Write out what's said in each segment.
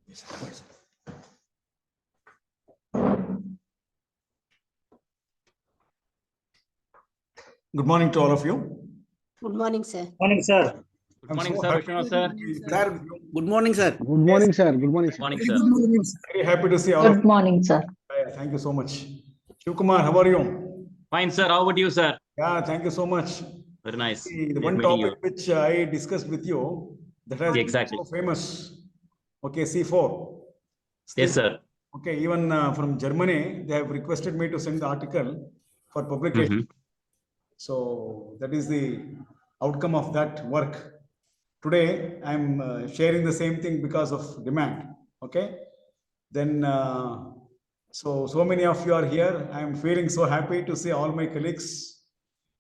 Good morning to all of you. Good morning, sir. Morning, sir. Good morning, sir. Vishwanath, sir. Good morning, sir. Good morning, sir. Good morning, sir. Morning, sir. Very happy to see all of Good you. morning, sir. Thank you so much. Shivkumar, how are you? Fine, sir. How about you, sir? Yeah, thank you so much. Very nice. The Great one meeting topic you. which I discussed with you that has Exactly. been so famous. Okay, C4. Yes, sir. Okay, even from Germany, they have requested me to send the article for publication. So that is the outcome of that work. Today, I'm sharing the same thing because of demand. Okay, then so many of you are here. I'm feeling so happy to see all my colleagues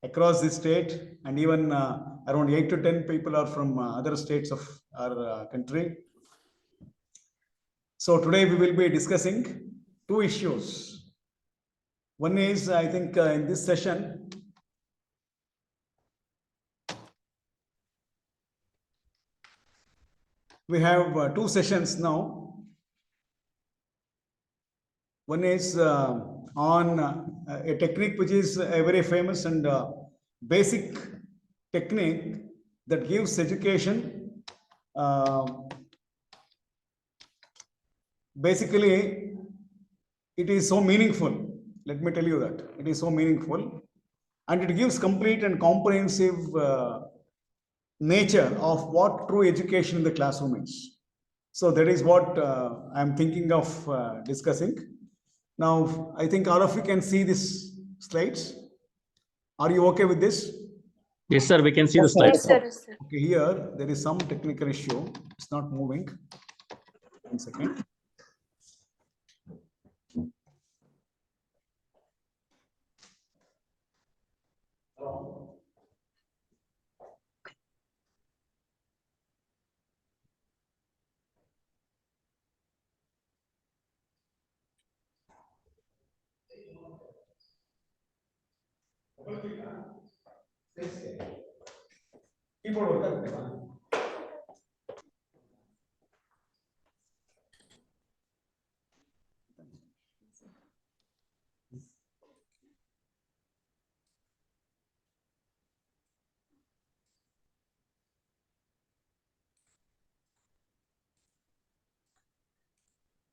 across the state, and even around 8 to 10 people are from other states of our country. So today we will be discussing two issues. One is, I think, in this session, we have two sessions now. One is on a technique which is a very famous and basic technique that gives education. Basically, it is so meaningful. Let me tell you that it is so meaningful, and it gives complete and comprehensive nature of what true education in the classroom is. So that is what I'm thinking of discussing. Now, I think all of you can see these slides. Are you okay with this? Yes, sir. We can see the slides. Yes, sir. Okay, here there is some technical issue. It's not moving. 1 second. Keyboard work ಆಗುತ್ತಾ?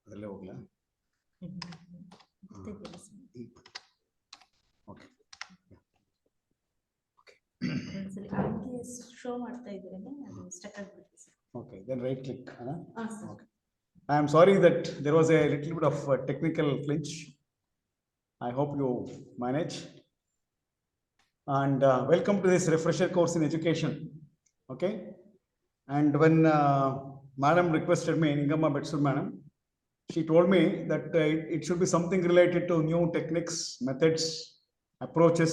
ಅದಲ್ಲೇ ಹೋಗ್ಲಾ? Okay. Okay, then right click. Okay. I am sorry that there was a little bit of technical glitch. I hope you manage. And welcome to this refresher course in education. Okay. And when Madam requested me, Ningamma Betsur Madam, she told me that it should be something related to new techniques, methods, approaches,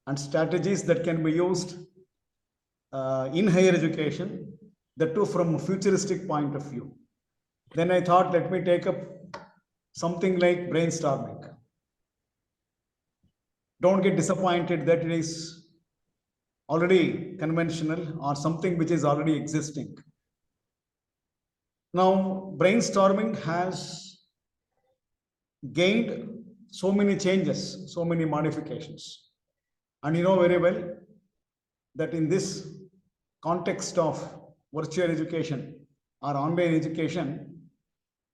and strategies that can be used in higher education, that too from a futuristic point of view. Then I thought, let me take up something like brainstorming. Don't get disappointed that it is already conventional or something which is already existing. Now, brainstorming has gained so many changes, so many modifications. And you know very well that in this context of virtual education or online education,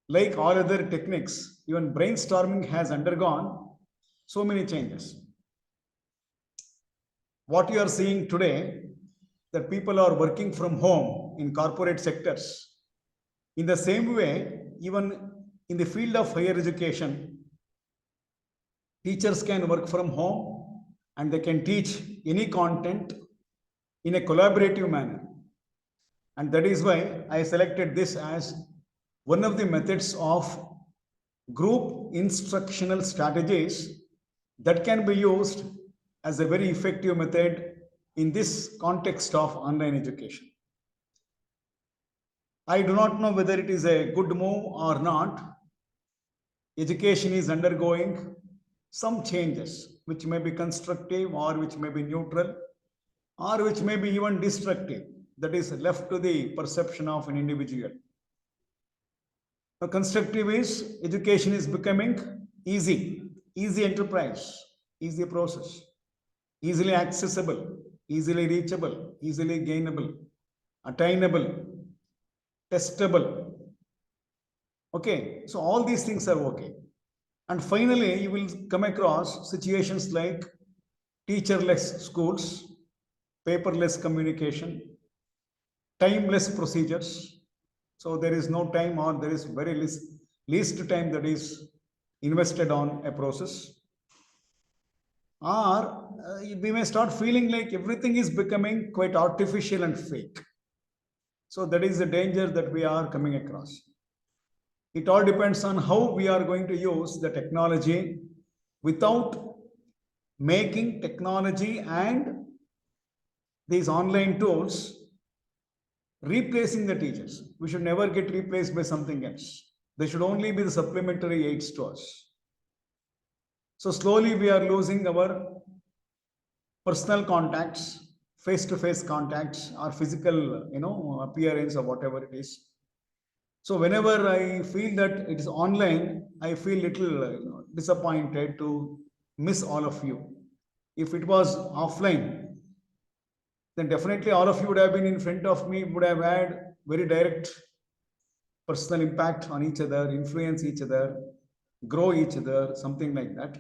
like all other techniques, even brainstorming has undergone so many changes. What you are seeing today, that people are working from home in corporate sectors. In the same way, even in the field of higher education, teachers can work from home and they can teach any content in a collaborative manner. And that is why I selected this as one of the methods of group instructional strategies that can be used as a very effective method in this context of online education. I do not know whether it is a good move or not. Education is undergoing some changes which may be constructive or which may be neutral or which may be even destructive. That is left to the perception of an individual. Now, constructive is education is becoming easy, easy enterprise, easy process, easily accessible, easily reachable, easily gainable, attainable, testable. Okay, so all these things are okay. And finally, you will come across situations like teacherless schools, paperless communication, timeless procedures. So there is no time, or there is very least time that is invested on a process. Or we may start feeling like everything is becoming quite artificial and fake. So that is the danger that we are coming across. It all depends on how we are going to use the technology without making technology and these online tools replacing the teachers. We should never get replaced by something else. They should only be the supplementary aids to us. So slowly we are losing our personal contacts, face-to-face contacts, or physical, appearance or whatever it is. So whenever I feel that it is online, I feel little disappointed to miss all of you. If it was offline, then definitely all of you would have been in front of me, would have had very direct personal impact on each other, influence each other, grow each other, something like that.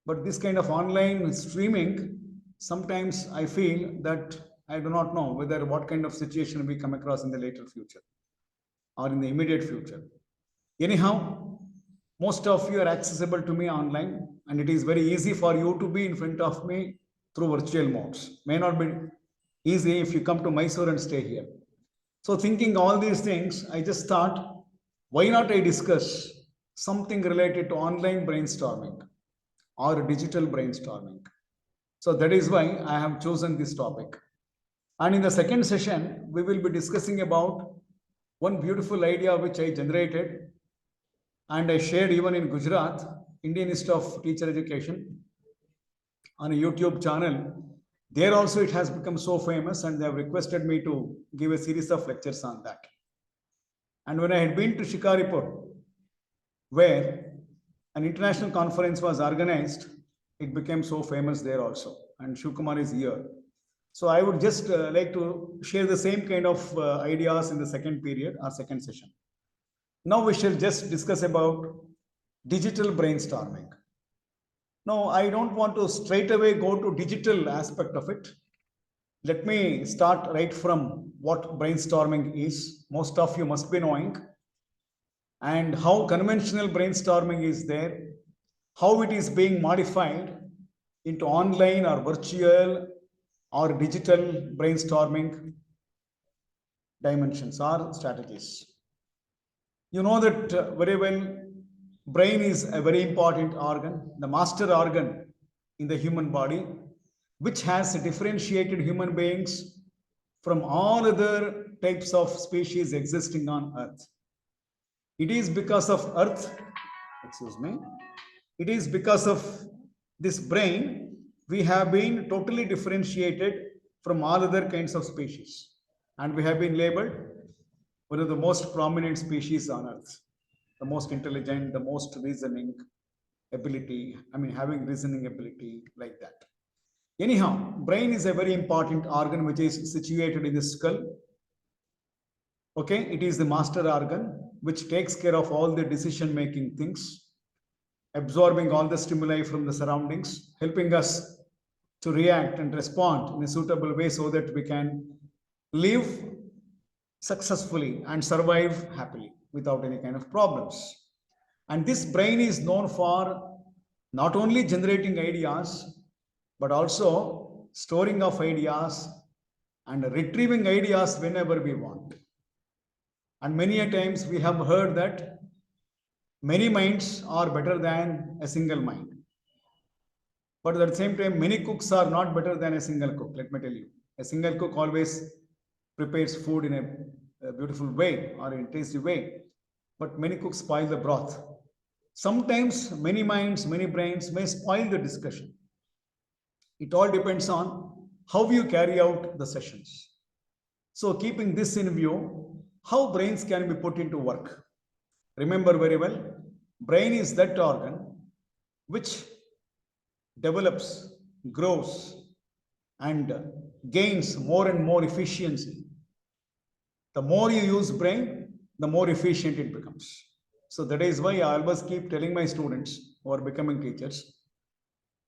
But this kind of online streaming, sometimes I feel that I do not know whether what kind of situation we come across in the later future or in the immediate future. Anyhow, most of you are accessible to me online, and it is very easy for you to be in front of me through virtual modes. May not be easy if you come to Mysore and stay here. So thinking all these things, I just thought, why not I discuss something related to online brainstorming or digital brainstorming. So that is why I have chosen this topic. And in the second session, we will be discussing about one beautiful idea which I generated and I shared even in Gujarat, Indian Institute of Teacher Education, on a YouTube channel. There also it has become so famous, and they have requested me to give a series of lectures on that. And when I had been to Shikaripur, where an international conference was organized, it became so famous there also. And Shivkumar is here. So I would just like to share the same kind of ideas in the second period or second session. Now we shall just discuss about digital brainstorming. Now, I don't want to straight away go to digital aspect of it. Let me start right from what brainstorming is. Most of you must be knowing, and how conventional brainstorming is there, how it is being modified into online or virtual or digital brainstorming dimensions or strategies. You know that very well. Brain is a very important organ, the master organ in the human body, which has differentiated human beings from all other types of species existing on Earth. It is because of it is because of this brain, we have been totally differentiated from all other kinds of species. And we have been labeled one of the most prominent species on Earth. The most intelligent, the most reasoning ability, having reasoning ability like that. Anyhow, brain is a very important organ which is situated in the skull. Okay, it is the master organ which takes care of all the decision-making things, absorbing all the stimuli from the surroundings, helping us to react and respond in a suitable way so that we can live successfully and survive happily without any kind of problems. And this brain is known for not only generating ideas, but also storing of ideas and retrieving ideas whenever we want. And many a times we have heard that many minds are better than a single mind. But at the same time, many cooks are not better than a single cook. Let me tell you, a single cook always prepares food in a beautiful way or in a tasty way. But many cooks spoil the broth. Sometimes many minds, many brains may spoil the discussion. It all depends on how you carry out the sessions. So keeping this in view, how brains can be put into work. Remember very well, brain is that organ which develops, grows, and gains more and more efficiency. The more you use brain, the more efficient it becomes. So that is why I always keep telling my students who are becoming teachers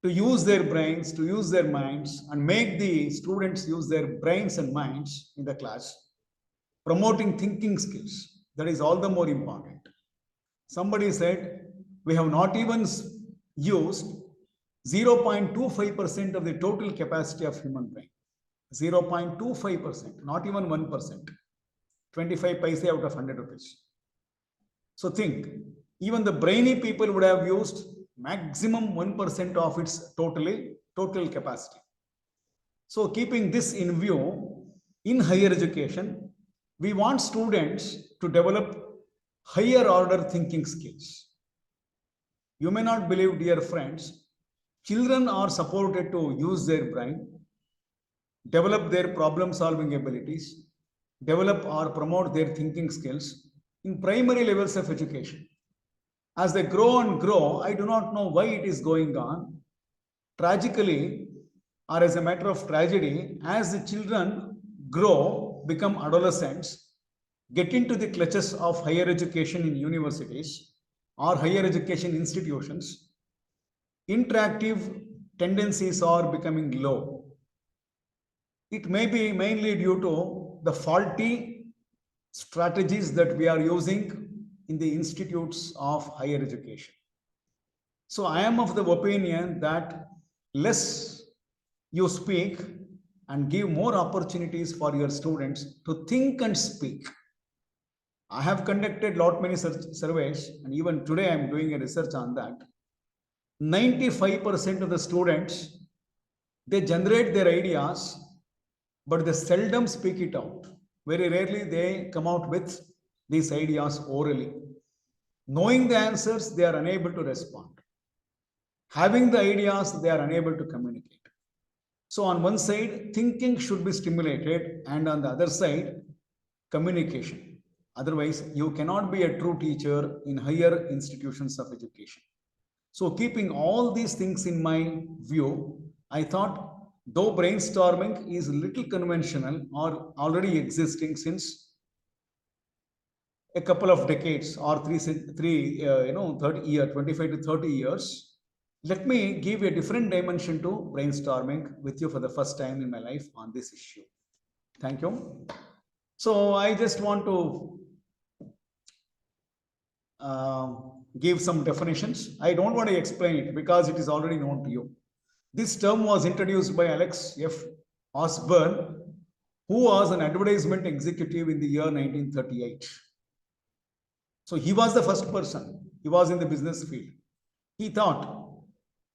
to use their brains, to use their minds, and make the students use their brains and minds in the class, promoting thinking skills. That is all the more important. Somebody said, we have not even used 0.25% of the total capacity of human brain. 0.25%, not even 1%. 25 paise out of 100 rupees. So think, even the brainy people would have used maximum 1% of its total capacity. So keeping this in view, in higher education, we want students to develop higher order thinking skills. You may not believe, dear friends, children are supported to use their brain, develop their problem solving abilities, develop or promote their thinking skills in primary levels of education. As they grow and grow, I do not know why it is going on. Tragically, or as a matter of tragedy, as the children grow, become adolescents, get into the clutches of higher education in universities or higher education institutions, interactive tendencies are becoming low. It may be mainly due to the faulty strategies that we are using in the institutes of higher education. So I am of the opinion that less you speak and give more opportunities for your students to think and speak. I have conducted lot many surveys, and even today I am doing a research on that. 95% of the students, they generate their ideas, but they seldom speak it out. Very rarely they come out with these ideas orally. Knowing the answers, they are unable to respond. Having the ideas, they are unable to communicate. So on one side, thinking should be stimulated, and on the other side, communication. Otherwise, you cannot be a true teacher in higher institutions of education. So keeping all these things in my view, I thought, though brainstorming is a little conventional or already existing since a couple of decades or 30 year, 25 to 30 years, let me give a different dimension to brainstorming with you for the first time in my life on this issue. Thank you. So I just want to give some definitions. I don't want to explain it because it is already known to you. This term was introduced by Alex F. Osborne, who was an advertisement executive in the year 1938. So he was the first person. He was in the business field. He thought,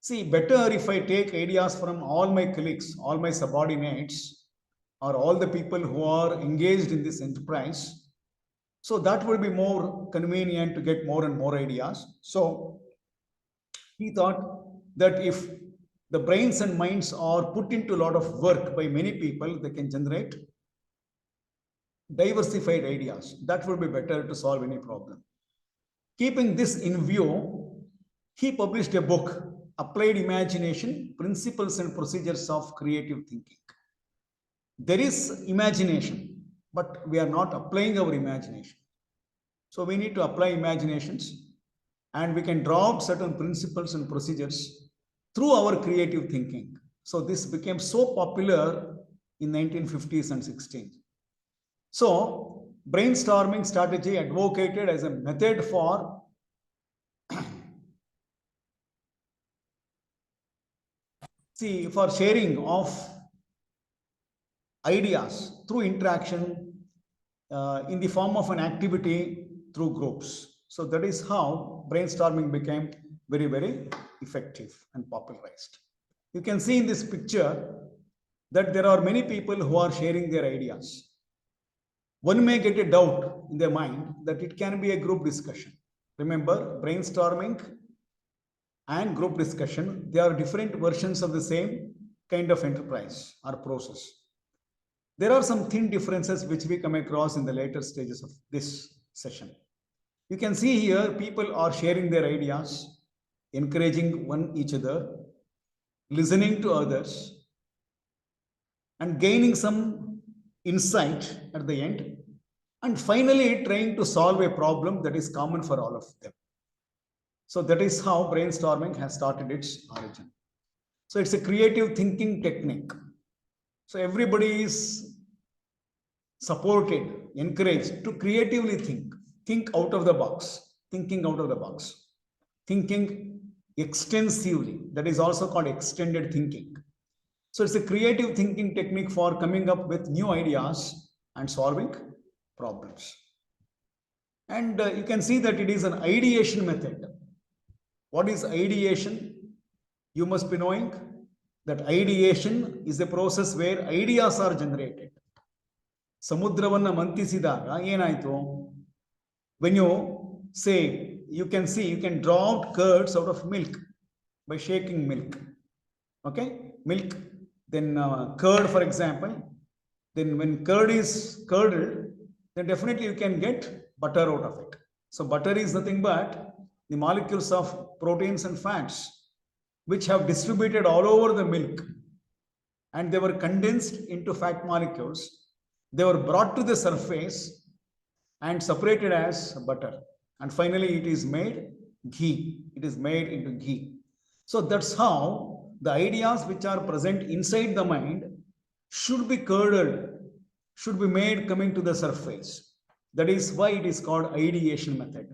see, better if I take ideas from all my colleagues, all my subordinates, or all the people who are engaged in this enterprise. So that will be more convenient to get more and more ideas. So he thought that if the brains and minds are put into a lot of work by many people, they can generate diversified ideas. That would be better to solve any problem. Keeping this in view, he published a book, Applied Imagination, Principles and Procedures of Creative Thinking. There is imagination, but we are not applying our imagination. So we need to apply imaginations, and we can draw out certain principles and procedures through our creative thinking. So this became so popular in 1950s and 60s. So brainstorming strategy advocated as a method for for sharing of ideas through interaction in the form of an activity through groups. So that is how brainstorming became very, very effective and popularized. You can see in this picture that there are many people who are sharing their ideas. One may get a doubt in their mind that it can be a group discussion. Remember, brainstorming and group discussion, they are different versions of the same kind of enterprise or process. There are some thin differences which we come across in the later stages of this session. You can see here people are sharing their ideas, encouraging one each other, listening to others, and gaining some insight at the end, and finally trying to solve a problem that is common for all of them. So that is how brainstorming has started its origin. So it's a creative thinking technique. So everybody is supported, encouraged to creatively think out of the box, thinking out of the box, thinking extensively. That is also called extended thinking. So it's a creative thinking technique for coming up with new ideas and solving problems. And you can see that it is an ideation method. What is ideation? You must be knowing that ideation is a process where ideas are generated. ಸಮುದ್ರವನ್ನ ಮಂಥಿಸಿದಾಗ ಏನಾಯ್ತು? When you say, you can see, you can draw out curds out of milk by shaking milk. Okay, milk, then curd, for example. Then when curd is curdled, then definitely you can get butter out of it. So butter is nothing but the molecules of proteins and fats which have distributed all over the milk, and they were condensed into fat molecules. They were brought to the surface and separated as butter, and finally it is made ghee. It is made into ghee. So that's how the ideas which are present inside the mind should be curdled, should be made coming to the surface. That is why it is called ideation method.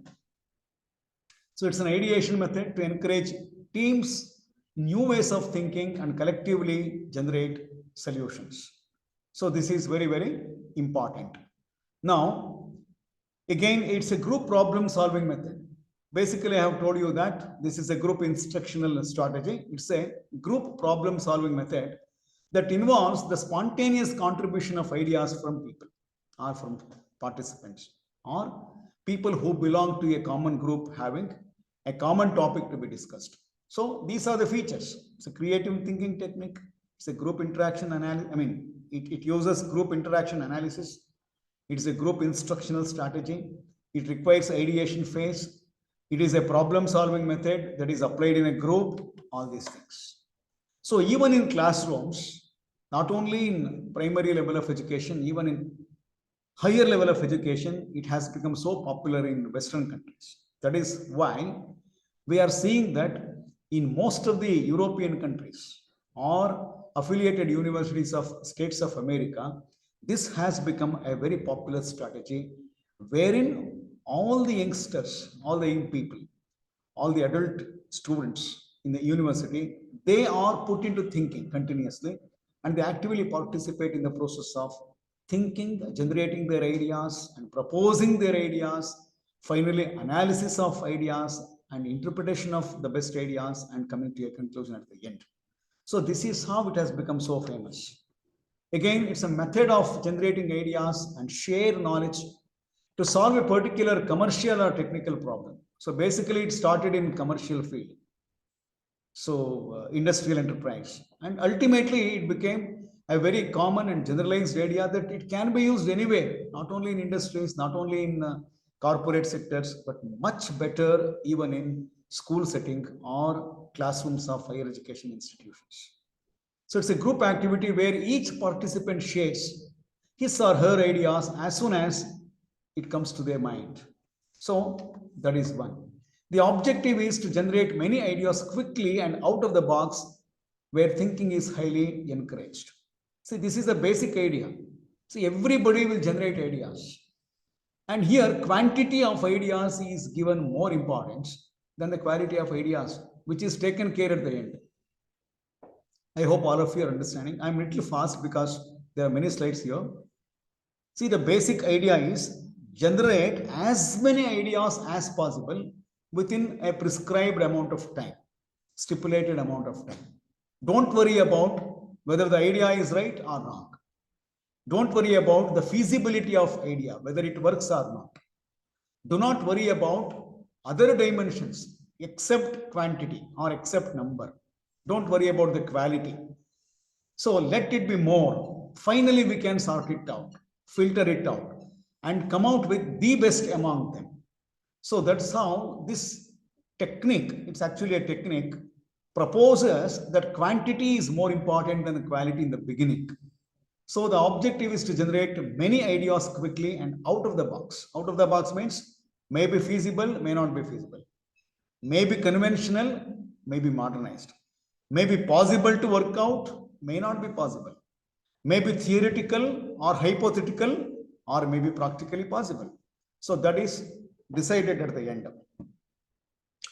So it's an ideation method to encourage teams, new ways of thinking, and collectively generate solutions. So this is very, very important. Now, again, it's a group problem solving method. Basically, I have told you that this is a group instructional strategy. It's a group problem solving method that involves the spontaneous contribution of ideas from people or from participants or people who belong to a common group having a common topic to be discussed. So these are the features. It's a creative thinking technique. It's a group interaction analysis. I mean, it uses group interaction analysis. It is a group instructional strategy. It requires ideation phase. It is a problem solving method that is applied in a group, all these things. So even in classrooms, not only in primary level of education, even in higher level of education, it has become so popular in Western countries. That is why we are seeing that in most of the European countries or affiliated universities of states of America, this has become a very popular strategy wherein all the youngsters, all the young people, all the adult students in the university, they are put into thinking continuously, and they actively participate in the process of thinking, generating their ideas and proposing their ideas, finally analysis of ideas and interpretation of the best ideas and coming to a conclusion at the end. So this is how it has become so famous. Again, it's a method of generating ideas and share knowledge to solve a particular commercial or technical problem. So basically it started in commercial field. So industrial enterprise, and ultimately it became a very common and generalized idea that it can be used anywhere, not only in industries, not only in corporate sectors, but much better even in school setting or classrooms of higher education institutions. So it's a group activity where each participant shares his or her ideas as soon as it comes to their mind. So that is one. The objective is to generate many ideas quickly and out of the box, where thinking is highly encouraged. See, this is a basic idea. See, everybody will generate ideas. And here, quantity of ideas is given more importance than the quality of ideas, which is taken care at the end. I hope all of you are understanding. I'm a little fast because there are many slides here. See, the basic idea is generate as many ideas as possible within a prescribed amount of time, stipulated amount of time. Don't worry about whether the idea is right or wrong. Don't worry about the feasibility of idea, whether it works or not. Do not worry about other dimensions except quantity or except number. Don't worry about the quality. So let it be more. Finally, we can sort it out, filter it out, and come out with the best among them. So that's how this technique, it's actually a technique, proposes that quantity is more important than the quality in the beginning. So the objective is to generate many ideas quickly and out of the box. Out of the box means may be feasible, may not be feasible. May be conventional, may be modernized. May be possible to work out, may not be possible. May be theoretical or hypothetical, or may be practically possible. So that is decided at the end.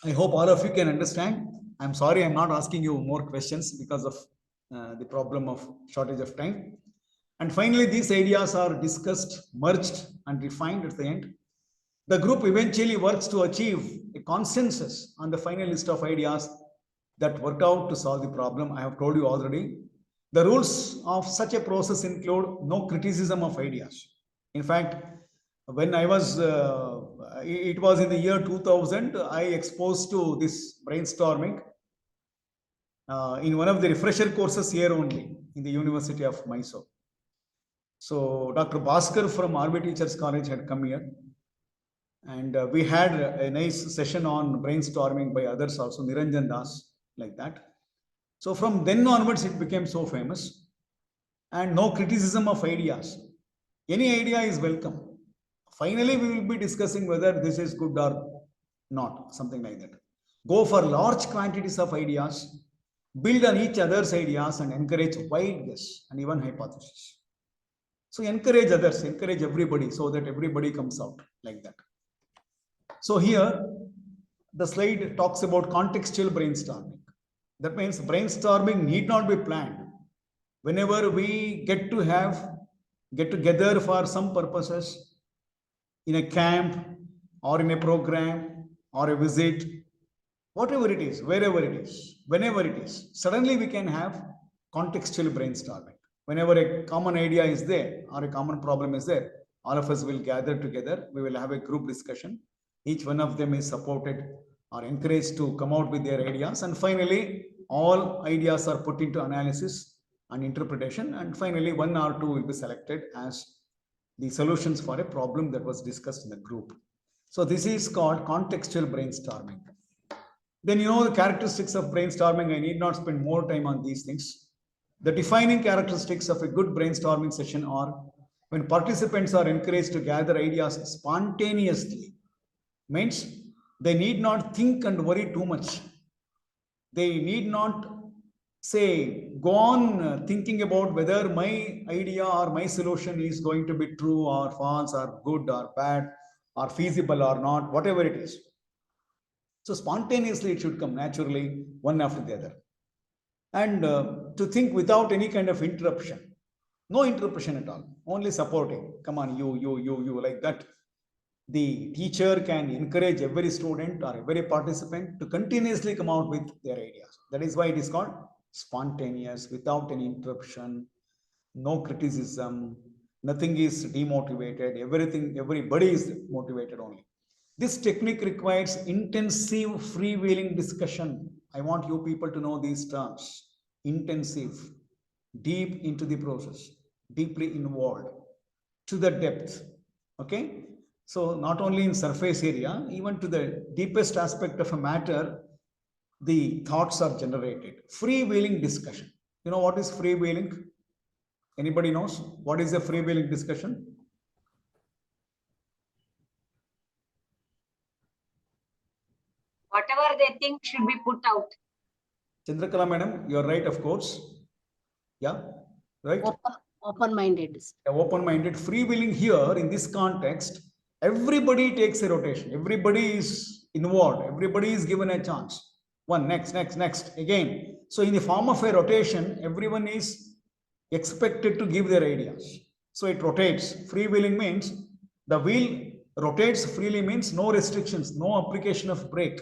I hope all of you can understand. I'm sorry I'm not asking you more questions because of the problem of shortage of time. And finally, these ideas are discussed, merged, and refined at the end. The group eventually works to achieve a consensus on the final list of ideas that work out to solve the problem. I have told you already. The rules of such a process include no criticism of ideas. In fact, when I was, it was in the year 2000, I exposed to this brainstorming in one of the refresher courses here only in the University of Mysore. So Dr. Bhaskar from Army Teachers College had come here, and we had a nice session on brainstorming by others also, Niranjan Das, like that. So from then onwards, it became so famous, and no criticism of ideas. Any idea is welcome. Finally, we will be discussing whether this is good or not, something like that. Go for large quantities of ideas, build on each other's ideas, and encourage wide guess and even hypothesis. So encourage others, encourage everybody so that everybody comes out like that. So here, the slide talks about contextual brainstorming. That means brainstorming need not be planned. Whenever we get together for some purposes, in a camp or in a program or a visit, whatever it is, wherever it is, whenever it is, suddenly we can have contextual brainstorming. Whenever a common idea is there or a common problem is there, all of us will gather together. We will have a group discussion. Each one of them is supported or encouraged to come out with their ideas. And finally, all ideas are put into analysis and interpretation. And finally, one or two will be selected as the solutions for a problem that was discussed in the group. So this is called contextual brainstorming. Then you know the characteristics of brainstorming. I need not spend more time on these things. The defining characteristics of a good brainstorming session are when participants are encouraged to gather ideas spontaneously. Means they need not think and worry too much. They need not say, go on thinking about whether my idea or my solution is going to be true or false or good or bad or feasible or not, whatever it is. So spontaneously it should come naturally, one after the other. And to think without any kind of interruption. No interruption at all, only supporting. Come on, you, like that. The teacher can encourage every student or every participant to continuously come out with their ideas. That is why it is called spontaneous, without any interruption, no criticism, nothing is demotivated, everybody is motivated only. This technique requires intensive freewheeling discussion. I want you people to know these terms. Intensive, deep into the process, deeply involved, to the depth. Okay? So not only in surface area, even to the deepest aspect of a matter, the thoughts are generated. Freewheeling discussion. You know what is freewheeling? Anybody knows? What is a freewheeling discussion? Whatever they think should be put out. Chandrakala madam, you are right, of course. Yeah, right? Open-minded. Open-minded. Freewheeling here in this context, everybody takes a rotation. Everybody is involved. Everybody is given a chance. One, next, again. So in the form of a rotation, everyone is expected to give their ideas. So it rotates. Freewheeling means the wheel rotates freely, means no restrictions, no application of brake.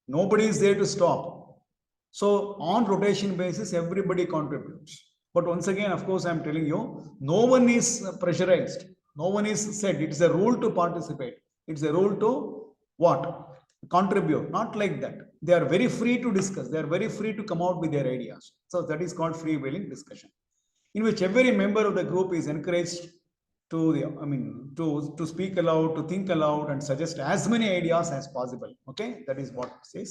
Nobody is there to stop. So on rotation basis, everybody contributes. But once again, of course, I'm telling you, no one is pressurized. No one is said. It's a rule to participate. It's a rule to what? Contribute. Not like that. They are very free to discuss. They are very free to come out with their ideas. So that is called freewheeling discussion, in which every member of the group is encouraged to to speak aloud, to think aloud, and suggest as many ideas as possible. Okay, that is what it says.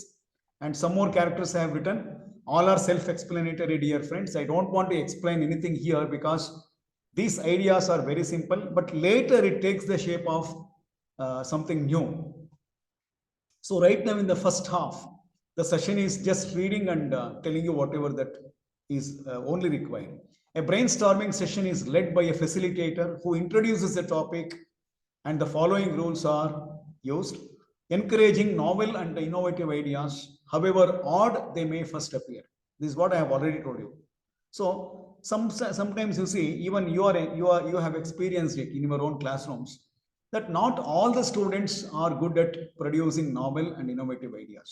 And some more characters I have written. All are self-explanatory, dear friends. I don't want to explain anything here because these ideas are very simple, but later it takes the shape of something new. So right now in the first half, the session is just reading and telling you whatever that is only required. A brainstorming session is led by a facilitator who introduces the topic, and the following rules are used. Encouraging novel and innovative ideas, however odd they may first appear. This is what I have already told you. So sometimes you see, even you have experienced it in your own classrooms, that not all the students are good at producing novel and innovative ideas.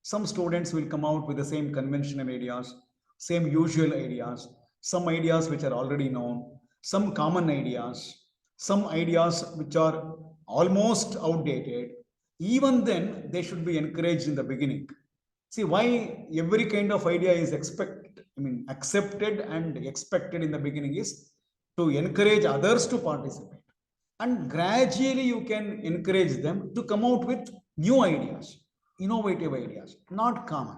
Some students will come out with the same conventional ideas, same usual ideas, some ideas which are already known, some common ideas, some ideas which are almost outdated. Even then, they should be encouraged in the beginning. See, why every kind of idea is accepted and expected in the beginning is to encourage others to participate. And gradually you can encourage them to come out with new ideas, innovative ideas, not common.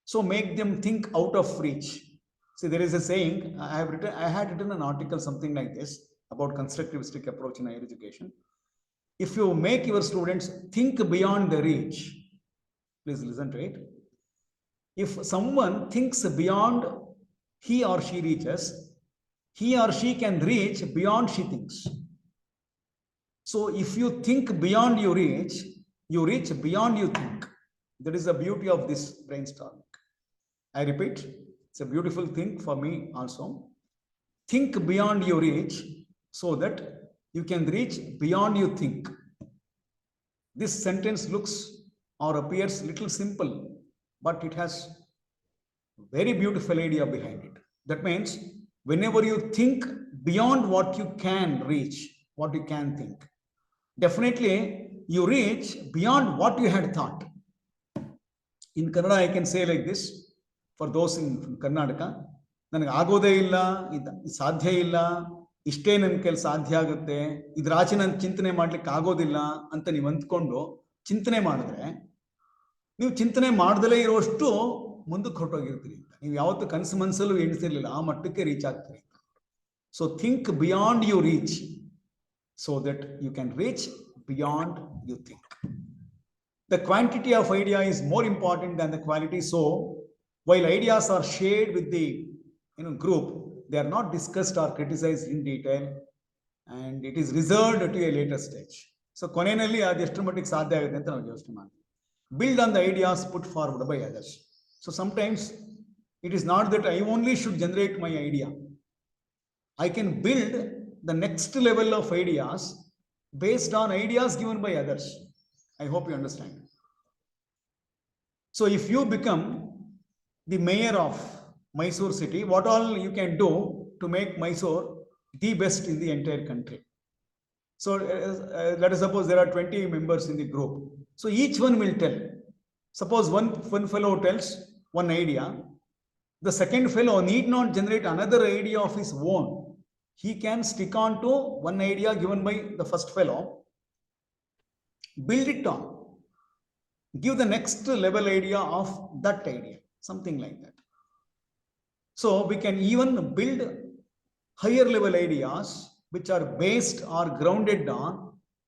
So make them think out of reach. See, there is a saying, I had written an article, something like this, about constructivistic approach in higher education. If you make your students think beyond the reach, please listen to it. If someone thinks beyond he or she reaches, he or she can reach beyond she thinks. So if you think beyond you reach beyond you think. That is the beauty of this brainstorming. I repeat, it's a beautiful thing for me also. Think beyond you reach so that you can reach beyond you think. This sentence looks or appears little simple, but it has very beautiful idea behind it. That means whenever you think beyond what you can reach, what you can think, definitely you reach beyond what you had thought. In Kannada, I can say like this, for those in Karnataka, ನನಗೆ ಆಗೋದೇ ಇಲ್ಲ, ಸಾಧ್ಯ ಇಲ್ಲ, ಇಷ್ಟೇ ನನ್ನ ಕೈಲಿ ಸಾಧ್ಯ ಆಗುತ್ತೆ, ಇದ್ರಾಚೆ ನಾನು ಚಿಂತನೆ ಮಾಡ್ಲಿಕ್ಕೆ ಆಗೋದಿಲ್ಲ ಅಂತ ನೀವು ಅಂದ್ಕೊಂಡು ಚಿಂತನೆ ಮಾಡಿದ್ರೆ, ನೀವು ಚಿಂತನೆ ಮಾಡ್ದಲೇ ಇರೋಷ್ಟು ಮುಂದಕ್ಕೆ ಹೊರಟೋಗಿರ್ತೀರಿ. ನೀವು ಯಾವತ್ತು ಕನಸು ಮನಸ್ಸಲ್ಲೂ ಎಣಿಸಿರ್ಲಿಲ್ಲ, ಆ ಮಟ್ಟಕ್ಕೆ ರೀಚ್ ಆಗ್ತೀರಿ. So think beyond you reach so that you can reach beyond you think. The quantity of idea is more important than the quality. So while ideas are shared with the group, they are not discussed or criticized in detail, and it is reserved to a later stage. So ಕೊನೆಯಲ್ಲಿ ಅದು ಎಷ್ಟು ಮಟ್ಟಿಗೆ ಸಾಧ್ಯ ಆಗುತ್ತೆ ಅಂತ ನಾವು ಯೋಚನೆ ಮಾಡಿ. Build on the ideas put forward by others. So sometimes it is not that I only should generate my idea. I can build the next level of ideas based on ideas given by others. I hope you understand. So if you become the mayor of Mysore city, what all you can do to make Mysore the best in the entire country? So let us suppose there are 20 members in the group. So each one will tell. Suppose one fellow tells one idea. The second fellow need not generate another idea of his own. He can stick on to one idea given by the first fellow, build it on, give the next level idea of that idea, something like that. So we can even build higher level ideas which are based or grounded on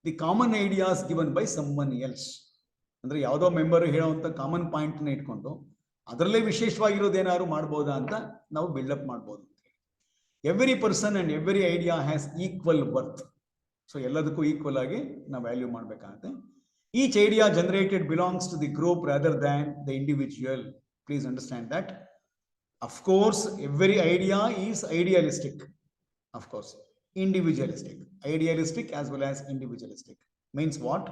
the common ideas given by someone else. ಅಂದ್ರೆ ಯಾವುದೋ member ಹೇಳುವಂತ common point ನ ಇಟ್ಕೊಂಡು ಅದರಲ್ಲೇ ವಿಶೇಷವಾಗಿರೋದೇನಾದ್ರು ಮಾಡಬಹುದಾ ಅಂತ ನಾವು build up ಮಾಡಬಹುದು. Every person and every idea has equal worth. So ಎಲ್ಲದಕ್ಕೂ ಈಕ್ವಲ್ ಆಗಿ ನಾವು ವ್ಯಾಲ್ಯೂ ಮಾಡಬೇಕಾಗುತ್ತೆ. Each idea generated belongs to the group rather than the individual. Please understand that. Of course, every idea is idealistic. Of course, individualistic. Idealistic as well as individualistic. Means what?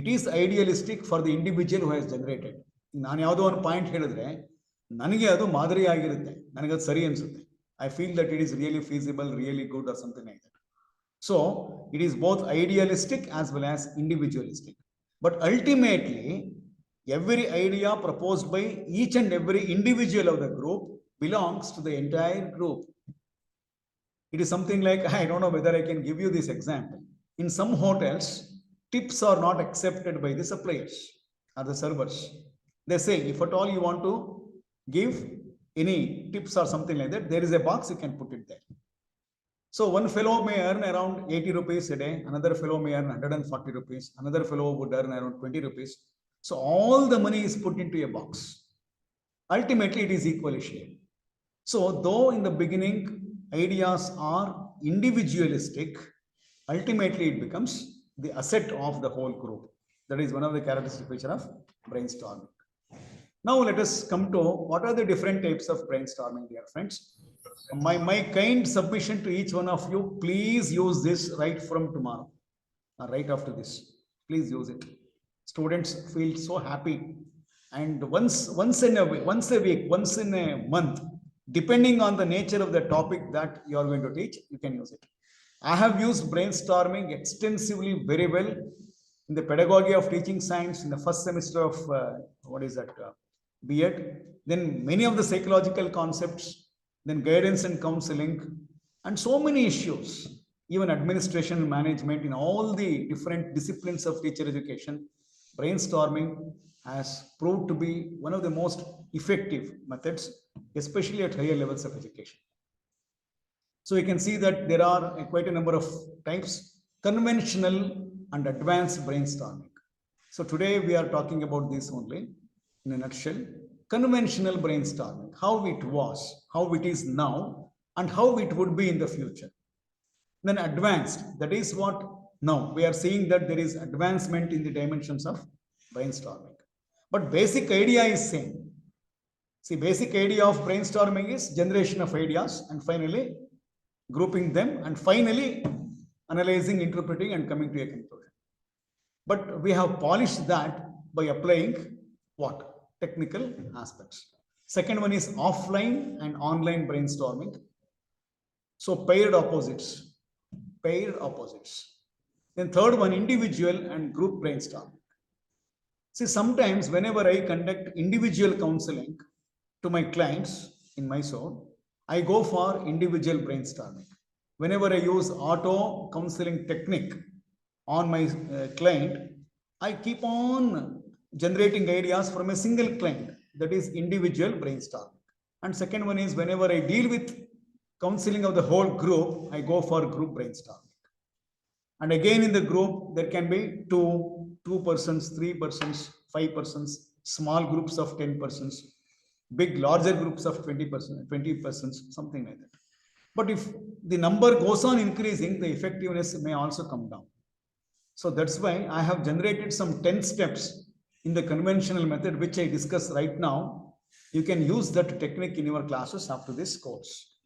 It is idealistic for the individual who has generated. ನಾನು ಯಾವುದೋ ಒಂದು point ಹೇಳಿದ್ರೆ ನನಗೆ ಅದು ಮಾದರಿ ಆಗಿರುತ್ತೆ, ನನಗೆ ಅದು ಸರಿ ಅನ್ಸುತ್ತೆ. I feel that it is really feasible, really good or something like that. So it is both idealistic as well as individualistic. But ultimately, every idea proposed by each and every individual of the group belongs to the entire group. It is something like, I don't know whether I can give you this example. In some hotels, tips are not accepted by the suppliers or the servers. They say, if at all you want to give any tips or something like that, there is a box, you can put it there. So one fellow may earn around 80 rupees a day, another fellow may earn 140 rupees, another fellow would earn around 20 rupees. So all the money is put into a box. Ultimately, it is equally shared. So though in the beginning, ideas are individualistic, ultimately it becomes the asset of the whole group. That is one of the characteristic features of brainstorming. Now let us come to what are the different types of brainstorming, dear friends. My kind submission to each one of you, please use this right from tomorrow or right after this. Please use it. Students feel so happy. And once in a week, once in a month, depending on the nature of the topic that you are going to teach, you can use it. I have used brainstorming extensively, very well in the pedagogy of teaching science in the first semester of B.Ed. Then many of the psychological concepts, then guidance and counseling, and so many issues, even administration and management in all the different disciplines of teacher education. Brainstorming has proved to be one of the most effective methods, especially at higher levels of education. So you can see that there are quite a number of types, conventional and advanced brainstorming. So today we are talking about this only in a nutshell. Conventional brainstorming, how it was, how it is now, and how it would be in the future. Then advanced, that is what now we are seeing that there is advancement in the dimensions of brainstorming. But basic idea is same. See, basic idea of brainstorming is generation of ideas and finally grouping them and finally analyzing, interpreting and coming to a conclusion. But we have polished that by applying what? Technical aspects. Second one is offline and online brainstorming. So paired opposites. Then third one, individual and group brainstorming. See, sometimes whenever I conduct individual counseling to my clients in Mysore, I go for individual brainstorming. Whenever I use auto counseling technique on my client, I keep on generating ideas from a single client, that is individual brainstorming. And second one is whenever I deal with counseling of the whole group, I go for group brainstorming. And again in the group, there can be two persons, 3 persons, 5 persons, small groups of 10 persons, big larger groups of 20 persons, something like that. But if the number goes on increasing, the effectiveness may also come down. So that's why I have generated some 10 steps in the conventional method, which I discuss right now. You can use that technique in your classes after this course.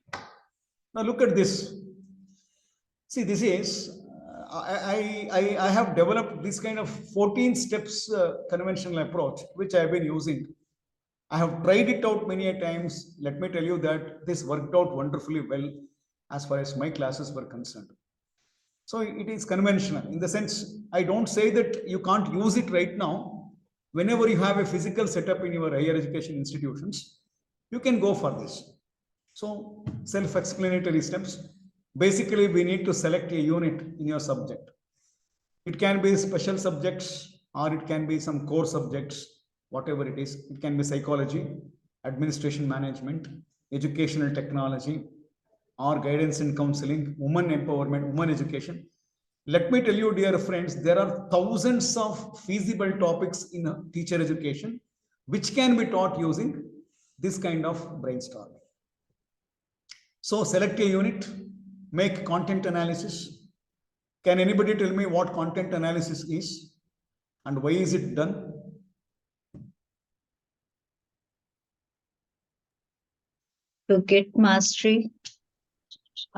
Now look at this. See, this is, I have developed this kind of 14 steps conventional approach, which I have been using. I have tried it out many a times. Let me tell you that this worked out wonderfully well as far as my classes were concerned. So it is conventional in the sense, I don't say that you can't use it right now. Whenever you have a physical setup in your higher education institutions, you can go for this. So self-explanatory steps. Basically, we need to select a unit in your subject. It can be special subjects or it can be some core subjects, whatever it is. It can be psychology, administration management, educational technology, or guidance and counseling, women empowerment, women education. Let me tell you, dear friends, there are thousands of feasible topics in teacher education, which can be taught using this kind of brainstorming. So select a unit, make content analysis. Can anybody tell me what content analysis is and why is it done? To get mastery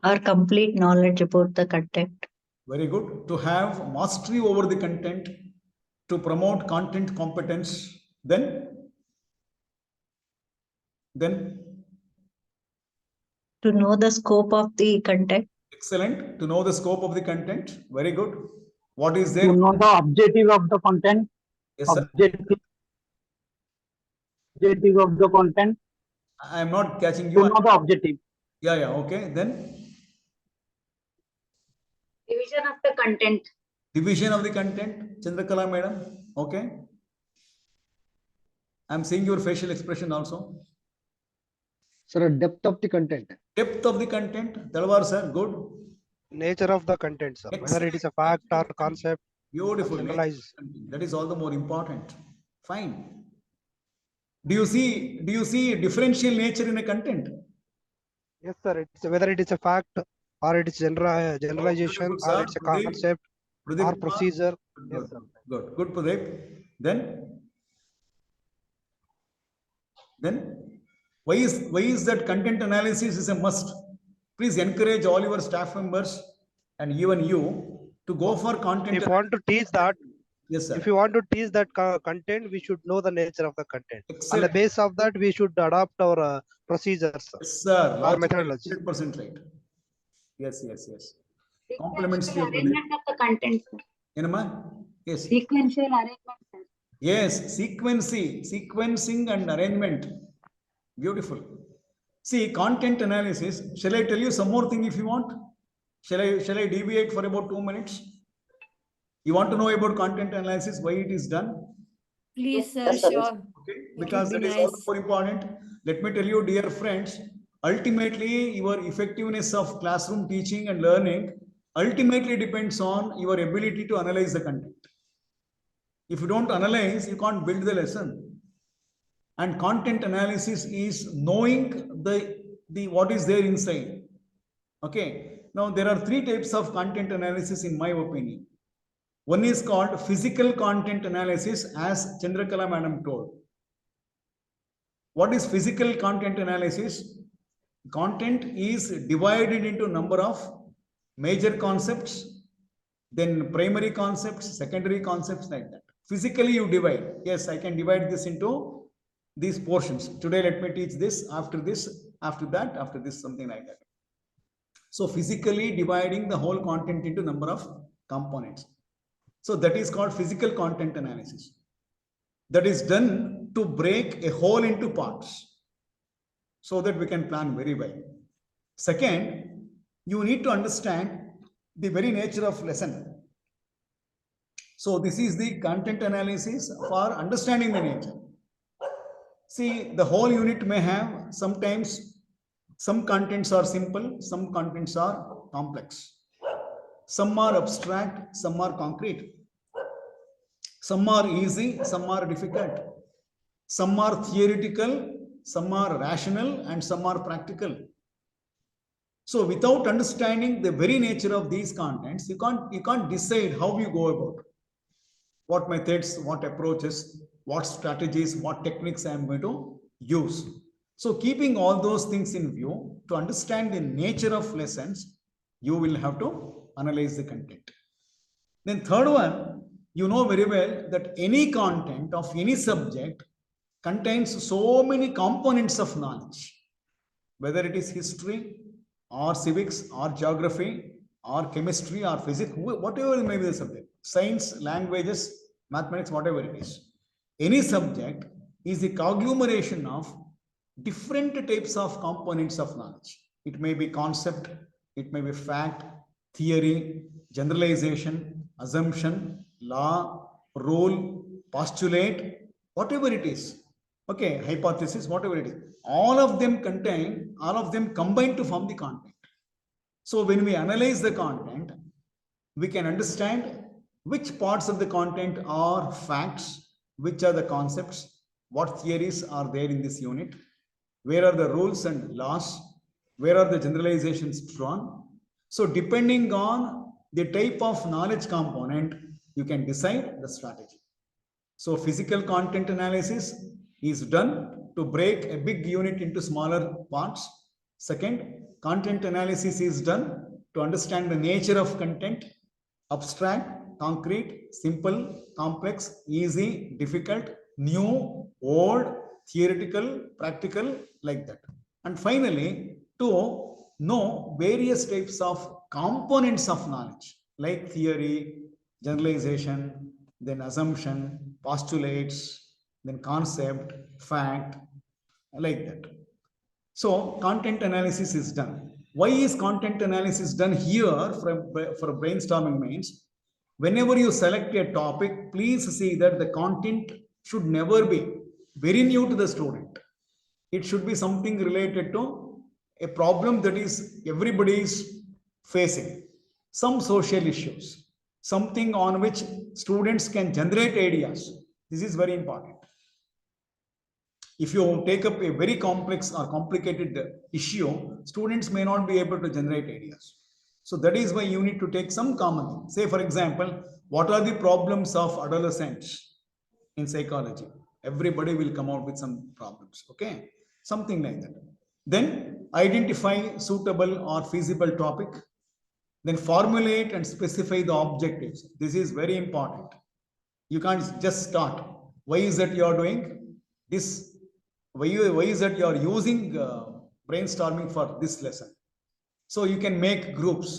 or complete knowledge about the content. Very good. To have mastery over the content, to promote content competence, then to know the scope of the content. Excellent. To know the scope of the content. Very good. What is there? To know the objective of the content. Yes, sir. Objective of the content. I am not catching you. To know the objective. Yeah. Okay. Then Division of the content. Division of the content, Chandrakala madam. Okay. I'm seeing your facial expression also. Sir, depth of the content. Depth of the content, Talwar sir, good. Nature of the content, sir. Whether it is a fact or concept, Beautiful. generalized. That is all the more important. Fine. Do you see differential nature in a content? Yes, sir. It's whether it is a fact or it is generalization Beautiful, or sir. it's a Pradeep. concept Pradeep or Kumar? procedure. Good, Yes, sir. good, Pradeep. Then why is that content analysis is a must? Please encourage all your staff members and even you to go for content. If you want to teach that, Yes, sir. if you want to teach that content, we should know the nature of the content. On the Excellent. base of that, we should adopt our procedures, sir. Yes, sir. Our methodology. 100% right. Yes. Compliments to Sequential you, Pradeep. arrangement of the content, sir. Enema? Yes. Sequential arrangement, sir. Yes, sequencing and arrangement. Beautiful. See, content analysis. Shall I tell you some more thing if you want? Shall I deviate for about 2 minutes? You want to know about content analysis, why it is done? Please, sir, sure. Okay, It because would that be is also nice. more important. Let me tell you, dear friends, ultimately your effectiveness of classroom teaching and learning ultimately depends on your ability to analyze the content. If you don't analyze, you can't build the lesson. And content analysis is knowing the what is there inside. Okay. Now there are 3 types of content analysis in my opinion. One is called physical content analysis, as Chandrakala madam told. What is physical content analysis? Content is divided into number of major concepts, then primary concepts, secondary concepts, like that. Physically you divide. Yes, I can divide this into these portions. Today let me teach this, after that, after this, something like that. So physically dividing the whole content into number of components. So that is called physical content analysis. That is done to break a whole into parts so that we can plan very well. Second, you need to understand the very nature of lesson. So this is the content analysis for understanding the nature. See, the whole unit may have sometimes some contents are simple, some contents are complex. Some are abstract, some are concrete. Some are easy, some are difficult. Some are theoretical, some are rational, and some are practical. So without understanding the very nature of these contents, you can't decide how you go about it. What methods, what approaches, what strategies, what techniques I am going to use. So keeping all those things in view, to understand the nature of lessons, you will have to analyze the content. Then third one, you know very well that any content of any subject contains so many components of knowledge, whether it is history or civics or geography or chemistry or physics, whatever it may be the subject, science, languages, mathematics, whatever it is. Any subject is the conglomeration of different types of components of knowledge. It may be concept, it may be fact, theory, generalization, assumption, law, rule, postulate, whatever it is. Okay, hypothesis, whatever it is. All of them combine to form the content. So when we analyze the content, we can understand which parts of the content are facts, which are the concepts, what theories are there in this unit, where are the rules and laws, where are the generalizations drawn. So depending on the type of knowledge component, you can decide the strategy. So physical content analysis is done to break a big unit into smaller parts. Second, content analysis is done to understand the nature of content, abstract, concrete, simple, complex, easy, difficult, new, old, theoretical, practical, like that. And finally, to know various types of components of knowledge, like theory, generalization, then assumption, postulates, then concept, fact, like that. So content analysis is done. Why is content analysis done here for brainstorming means, whenever you select a topic, please see that the content should never be very new to the student. It should be something related to a problem that is everybody is facing, some social issues, something on which students can generate ideas. This is very important. If you take up a very complex or complicated issue, students may not be able to generate ideas. So that is why you need to take some common thing. Say, for example, what are the problems of adolescents in psychology? Everybody will come out with some problems, okay? Something like that. Then identify suitable or feasible topic. Then formulate and specify the objectives. This is very important. You can't just start. Why is that you are doing this? Why is that you are using brainstorming for this lesson? So you can make groups.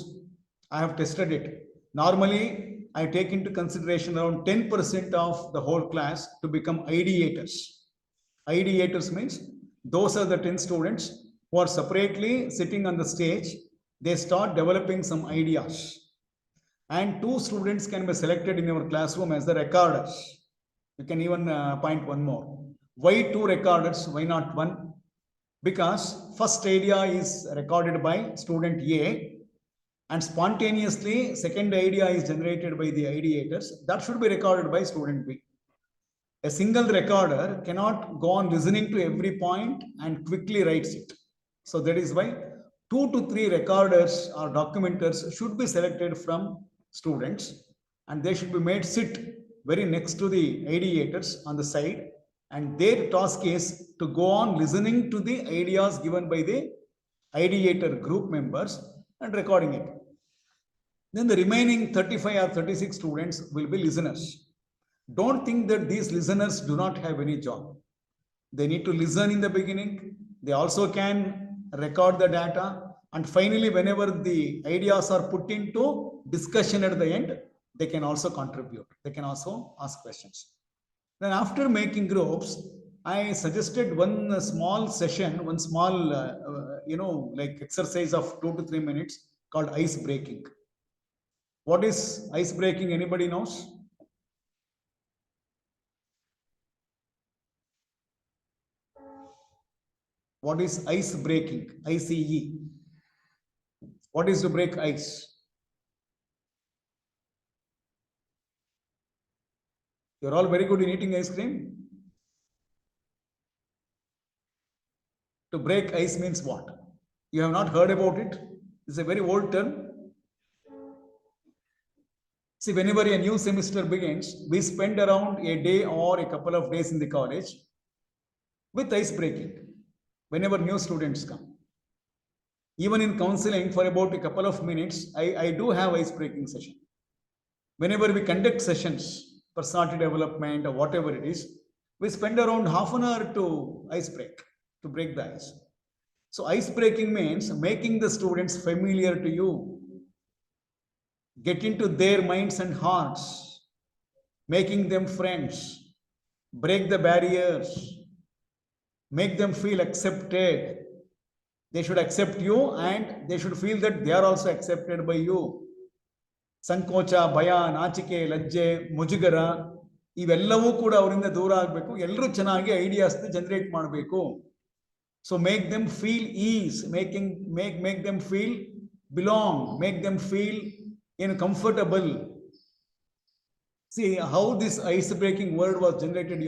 I have tested it. Normally, I take into consideration around 10% of the whole class to become ideators. Ideators means those are the 10 students who are separately sitting on the stage. They start developing some ideas. And 2 students can be selected in your classroom as the recorders. You can even point one more. Why 2 recorders? Why not 1? Because first idea is recorded by student A, and spontaneously second idea is generated by the ideators. That should be recorded by student B. A single recorder cannot go on listening to every point and quickly writes it. So that is why 2 to 3 recorders or documenters should be selected from students, and they should be made sit very next to the ideators on the side, and their task is to go on listening to the ideas given by the ideator group members and recording it. Then the remaining 35 or 36 students will be listeners. Don't think that these listeners do not have any job. They need to listen in the beginning. They also can record the data. And finally, whenever the ideas are put into discussion at the end, they can also contribute. They can also ask questions. Then after making groups, I suggested one small session, one small, like exercise of 2 to 3 minutes called ice breaking. What is ice breaking? Anybody knows? What is ice breaking? ICE. What is to break ice? You're all very good in eating ice cream. To break ice means what? You have not heard about it. It's a very old term. See, whenever a new semester begins, we spend around a day or a couple of days in the college with ice breaking. Whenever new students come, even in counseling for about a couple of minutes, I do have ice breaking session. Whenever we conduct sessions, personality development or whatever it is, we spend around half an hour to ice break, to break the ice. So ice breaking means making the students familiar to you, get into their minds and hearts, making them friends, break the barriers, make them feel accepted. They should accept you and they should feel that they are also accepted by you. Sankocha, Baya, Nachike, Lajje, Mujigara, ivellavu kuda avarinda ದೂರ ಆಗಬೇಕು. ಎಲ್ಲರೂ ಚೆನ್ನಾಗಿ ideas generate ಮಾಡಬೇಕು. So make them feel ease, make them feel belong, make them feel comfortable. See how this ice breaking word was generated,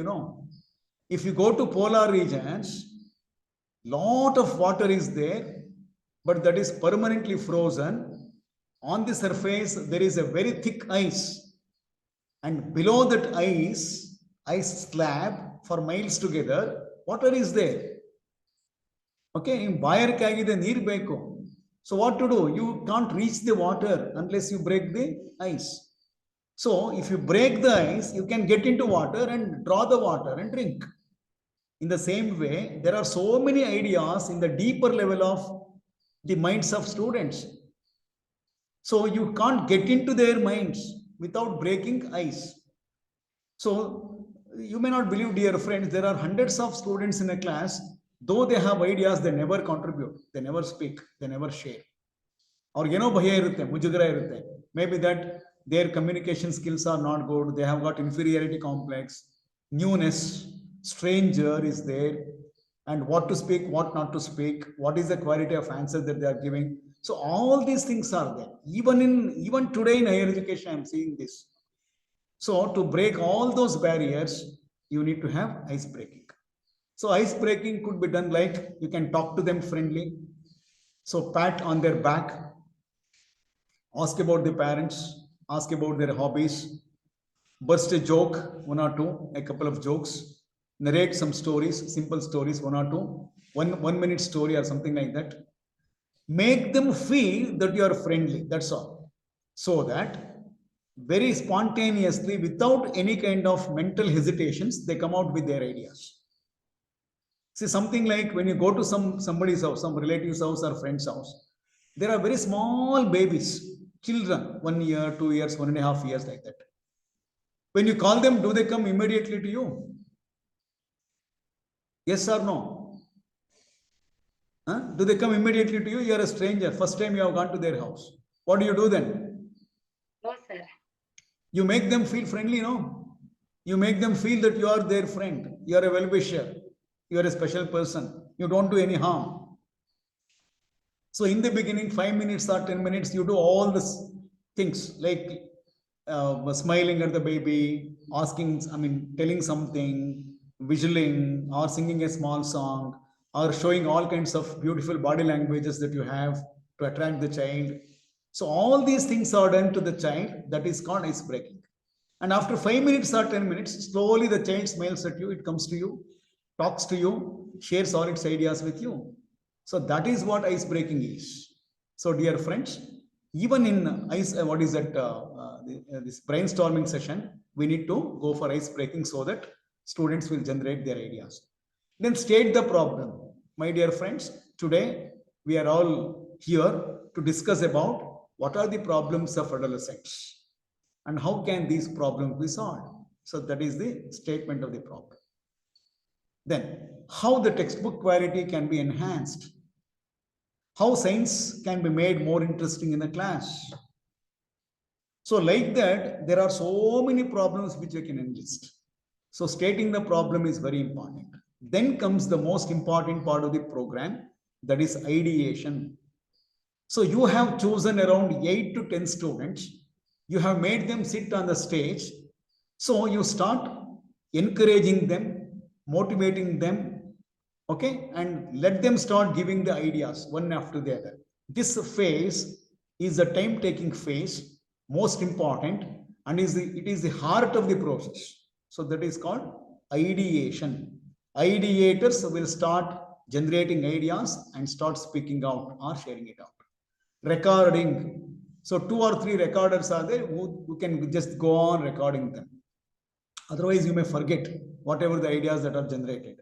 If you go to polar regions, lot of water is there, but that is permanently frozen. On the surface, there is a very thick ice. And below that ice slab for miles together, water is there. Okay, in bayar kagide neer beko. So what to do? You can't reach the water unless you break the ice. So if you break the ice, you can get into water and draw the water and drink. In the same way, there are so many ideas in the deeper level of the minds of students. So you can't get into their minds without breaking ice. So you may not believe, dear friends, there are hundreds of students in a class. though they have ideas, they never contribute, they never speak, they never share. Or maybe that their communication skills are not good, they have got inferiority complex, newness, stranger is there, and what to speak, what not to speak, what is the quality of answer that they are giving. So all these things are there. Even today in higher education, I'm seeing this. So to break all those barriers, you need to have ice breaking. So ice breaking could be done like you can talk to them friendly. So pat on their back, ask about the parents, ask about their hobbies, burst a joke, one or two, a couple of jokes, narrate some stories, simple stories, one or two, one minute story or something like that. Make them feel that you are friendly, that's all. So that very spontaneously, without any kind of mental hesitations, they come out with their ideas. See, something like when you go to somebody's house, some relative's house or friend's house, there are very small babies, children, 1 year, 2 years, 1.5 years, like that. When you call them, do they come immediately to you? Yes or no? Huh? Do they come immediately to you? You are a stranger. First time you have gone to their house. What do you do then? No, sir. You make them feel friendly, no? You make them feel that you are their friend. You are a well-wisher. You are a special person. You don't do any harm. So in the beginning, 5 minutes or 10 minutes, you do all these things like smiling at the baby, asking, telling something, whistling, or singing a small song, or showing all kinds of beautiful body languages that you have to attract the child. So all these things are done to the child. That is called ice breaking. And after 5 minutes or 10 minutes, slowly the child smiles at you, it comes to you, talks to you, shares all its ideas with you. So that is what ice breaking is. So dear friends, even in this brainstorming session, we need to go for ice breaking so that students will generate their ideas. Then state the problem. My dear friends, today we are all here to discuss about what are the problems of adolescents and how can these problems be solved. So that is the statement of the problem. Then how the textbook quality can be enhanced, how science can be made more interesting in the class. So like that, there are so many problems which we can enlist. So stating the problem is very important. Then comes the most important part of the program, that is ideation. So you have chosen around 8 to 10 students. You have made them sit on the stage. So you start encouraging them, motivating them, okay, and let them start giving the ideas one after the other. This phase is the time-taking phase, most important, and it is the heart of the process. So that is called ideation. Ideators will start generating ideas and start speaking out or sharing it out. Recording. So 2 or 3 recorders are there who can just go on recording them. Otherwise, you may forget whatever the ideas that are generated.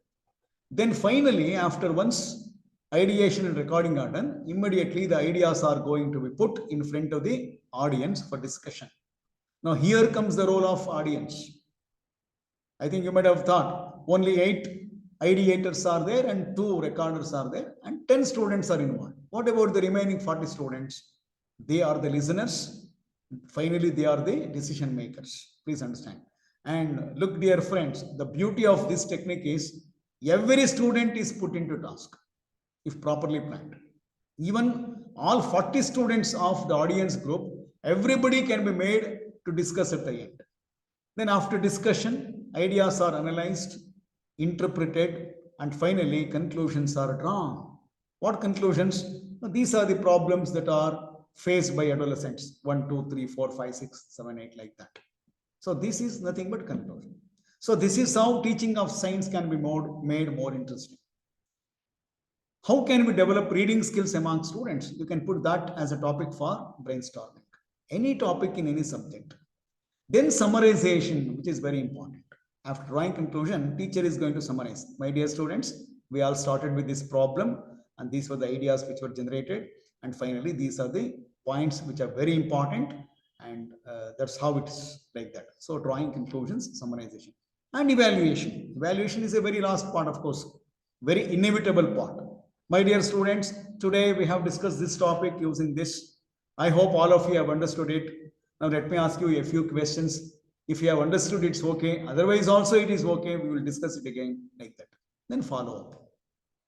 Then finally, after once ideation and recording are done, immediately the ideas are going to be put in front of the audience for discussion. Now here comes the role of audience. I think you might have thought only 8 ideators are there and 2 recorders are there and 10 students are involved. What about the remaining 40 students? They are the listeners. Finally, they are the decision makers. Please understand. And look, dear friends, the beauty of this technique is every student is put into task if properly planned. Even all 40 students of the audience group, everybody can be made to discuss at the end. Then after discussion, ideas are analyzed, interpreted, and finally conclusions are drawn. What conclusions? These are the problems that are faced by adolescents. 1, 2, 3, 4, 5, 6, 7, 8, like that. So this is nothing but conclusion. So this is how teaching of science can be made more interesting. How can we develop reading skills among students? You can put that as a topic for brainstorming. Any topic in any subject. Then summarization, which is very important. After drawing conclusion, teacher is going to summarize. My dear students, we all started with this problem and these were the ideas which were generated. And finally, these are the points which are very important. And that's how it's like that. So drawing conclusions, summarization, and evaluation. Evaluation is a very last part, of course. very inevitable part. My dear students, today we have discussed this topic using this. I hope all of you have understood it. Now let me ask you a few questions. If you have understood, it's okay. Otherwise also it is okay. We will discuss it again like that. Then follow up.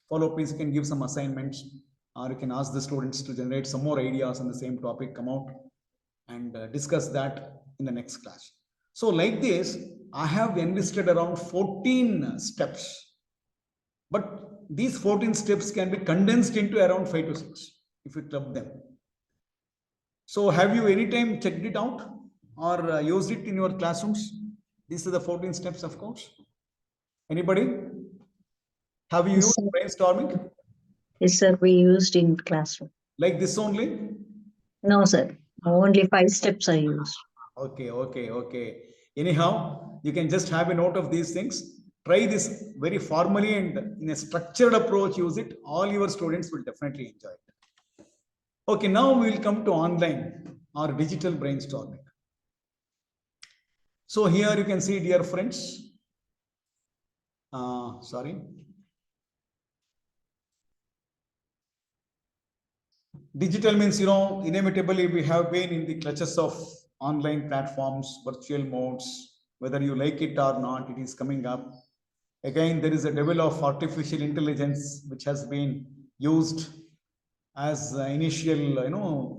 Follow up means you can give some assignments, or you can ask the students to generate some more ideas on the same topic, come out and discuss that in the next class. So like this, I have enlisted around 14 steps, but these 14 steps can be condensed into around 5 to 6 if you club them. So have you any time checked it out or used it in your classrooms? These are the 14 steps, of course. Anybody? Have you used brainstorming? Yes, sir, we used in classroom. Like this only? No, sir, only 5 steps are used. Okay. Anyhow, you can just have a note of these things. Try this very formally and in a structured approach, use it. All your students will definitely enjoy it. Okay, now we will come to online or digital brainstorming. So here you can see, dear friends, digital means, inevitably we have been in the clutches of online platforms, virtual modes, whether you like it or not, it is coming up. Again, there is a level of artificial intelligence which has been used as initial,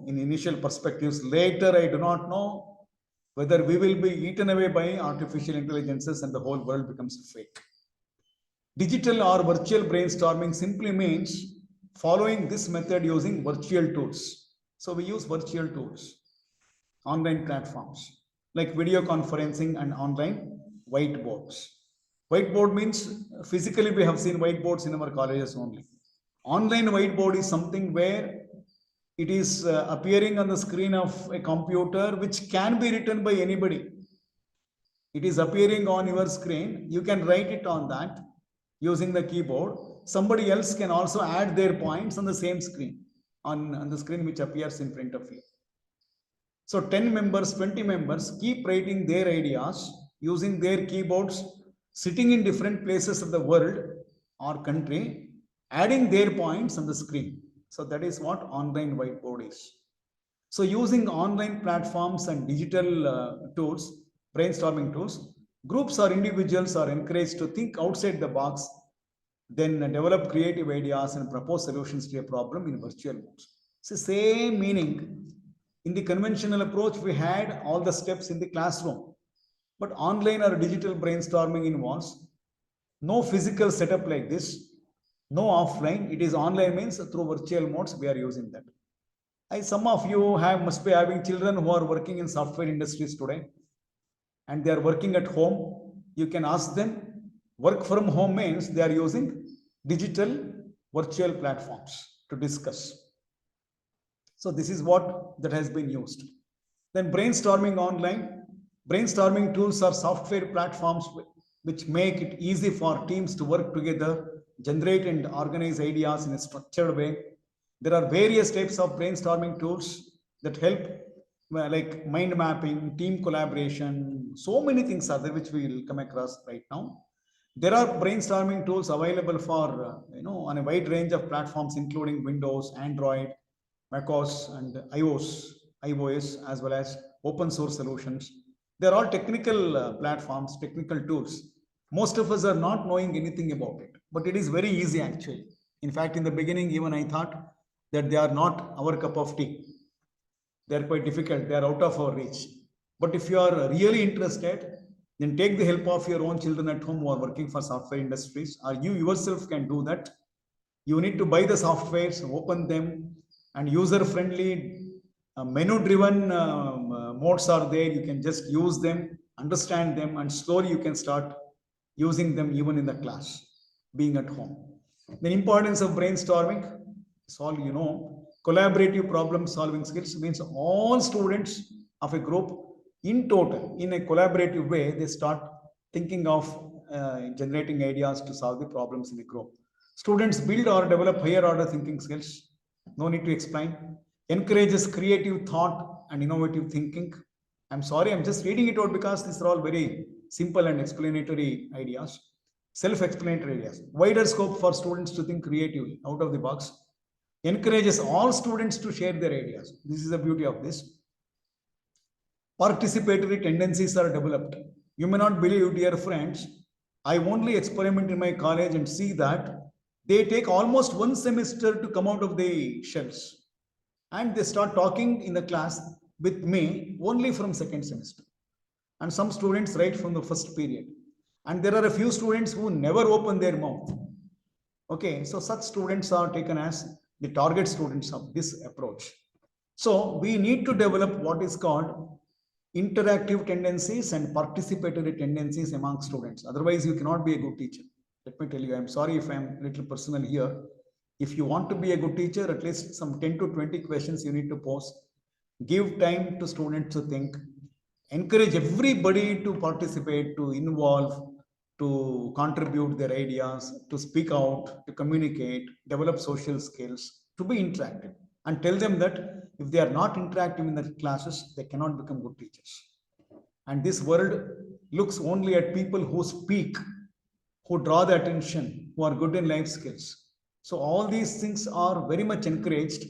in initial perspectives. Later, I do not know whether we will be eaten away by artificial intelligences and the whole world becomes fake. Digital or virtual brainstorming simply means following this method using virtual tools. So we use virtual tools, online platforms like video conferencing and online whiteboards. Whiteboard means physically we have seen whiteboards in our colleges only. Online whiteboard is something where it is appearing on the screen of a computer which can be written by anybody. It is appearing on your screen. You can write it on that using the keyboard. Somebody else can also add their points on the same screen, on the screen which appears in front of you. So 10 members, 20 members keep writing their ideas using their keyboards, sitting in different places of the world or country, adding their points on the screen. So that is what online whiteboard is. So using online platforms and digital tools, brainstorming tools, groups or individuals are encouraged to think outside the box, then develop creative ideas and propose solutions to a problem in virtual modes. It's the same meaning. In the conventional approach, we had all the steps in the classroom, but online or digital brainstorming involves no physical setup like this, no offline. It is online means through virtual modes we are using that. Some of you must be having children who are working in software industries today, and they are working at home. You can ask them. Work from home means they are using digital virtual platforms to discuss. So this is what that has been used. Then brainstorming online. Brainstorming tools are software platforms which make it easy for teams to work together, generate and organize ideas in a structured way. There are various types of brainstorming tools that help, like mind mapping, team collaboration. So many things are there which we will come across right now. There are brainstorming tools available for, on a wide range of platforms, including Windows, Android, macOS, and iOS, as well as open source solutions. They're all technical platforms, technical tools. Most of us are not knowing anything about it, but it is very easy actually. In fact, in the beginning, even I thought that they are not our cup of tea. They're quite difficult. They are out of our reach. But if you are really interested, then take the help of your own children at home who are working for software industries, or you yourself can do that. You need to buy the softwares, open them, and user-friendly, menu-driven modes are there. You can just use them, understand them, and slowly you can start using them even in the class, being at home. The importance of brainstorming is all you know. Collaborative problem-solving skills means all students of a group in total, in a collaborative way, they start thinking of generating ideas to solve the problems in the group. Students build or develop higher order thinking skills. No need to explain. Encourages creative thought and innovative thinking. I'm sorry, I'm just reading it out because these are all very simple and explanatory ideas. self-explanatory areas, wider scope for students to think creatively out of the box, encourages all students to share their ideas. This is the beauty of this. Participatory tendencies are developed. You may not believe, dear friends, I only experiment in my college and see that they take almost 1 semester to come out of the shells, and they start talking in the class with me only from second semester. And some students right from the first period. And there are a few students who never open their mouth. Okay, so such students are taken as the target students of this approach. So we need to develop what is called interactive tendencies and participatory tendencies among students. Otherwise, you cannot be a good teacher. Let me tell you, I'm sorry if I'm a little personal here. If you want to be a good teacher, at least some 10 to 20 questions you need to pose. Give time to students to think. Encourage everybody to participate, to involve, to contribute their ideas, to speak out, to communicate, develop social skills, to be interactive. And tell them that if they are not interactive in the classes, they cannot become good teachers. And this world looks only at people who speak, who draw the attention, who are good in life skills. So all these things are very much encouraged,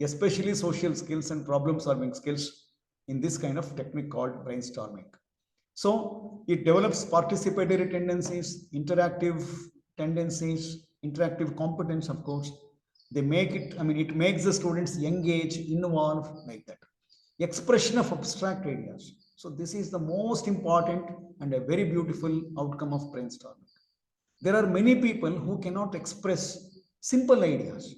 especially social skills and problem solving skills in this kind of technique called brainstorming. So it develops participatory tendencies, interactive tendencies, interactive competence, of course. They make it, it makes the students engage, involve, like that. Expression of abstract ideas. So this is the most important and a very beautiful outcome of brainstorming. There are many people who cannot express simple ideas.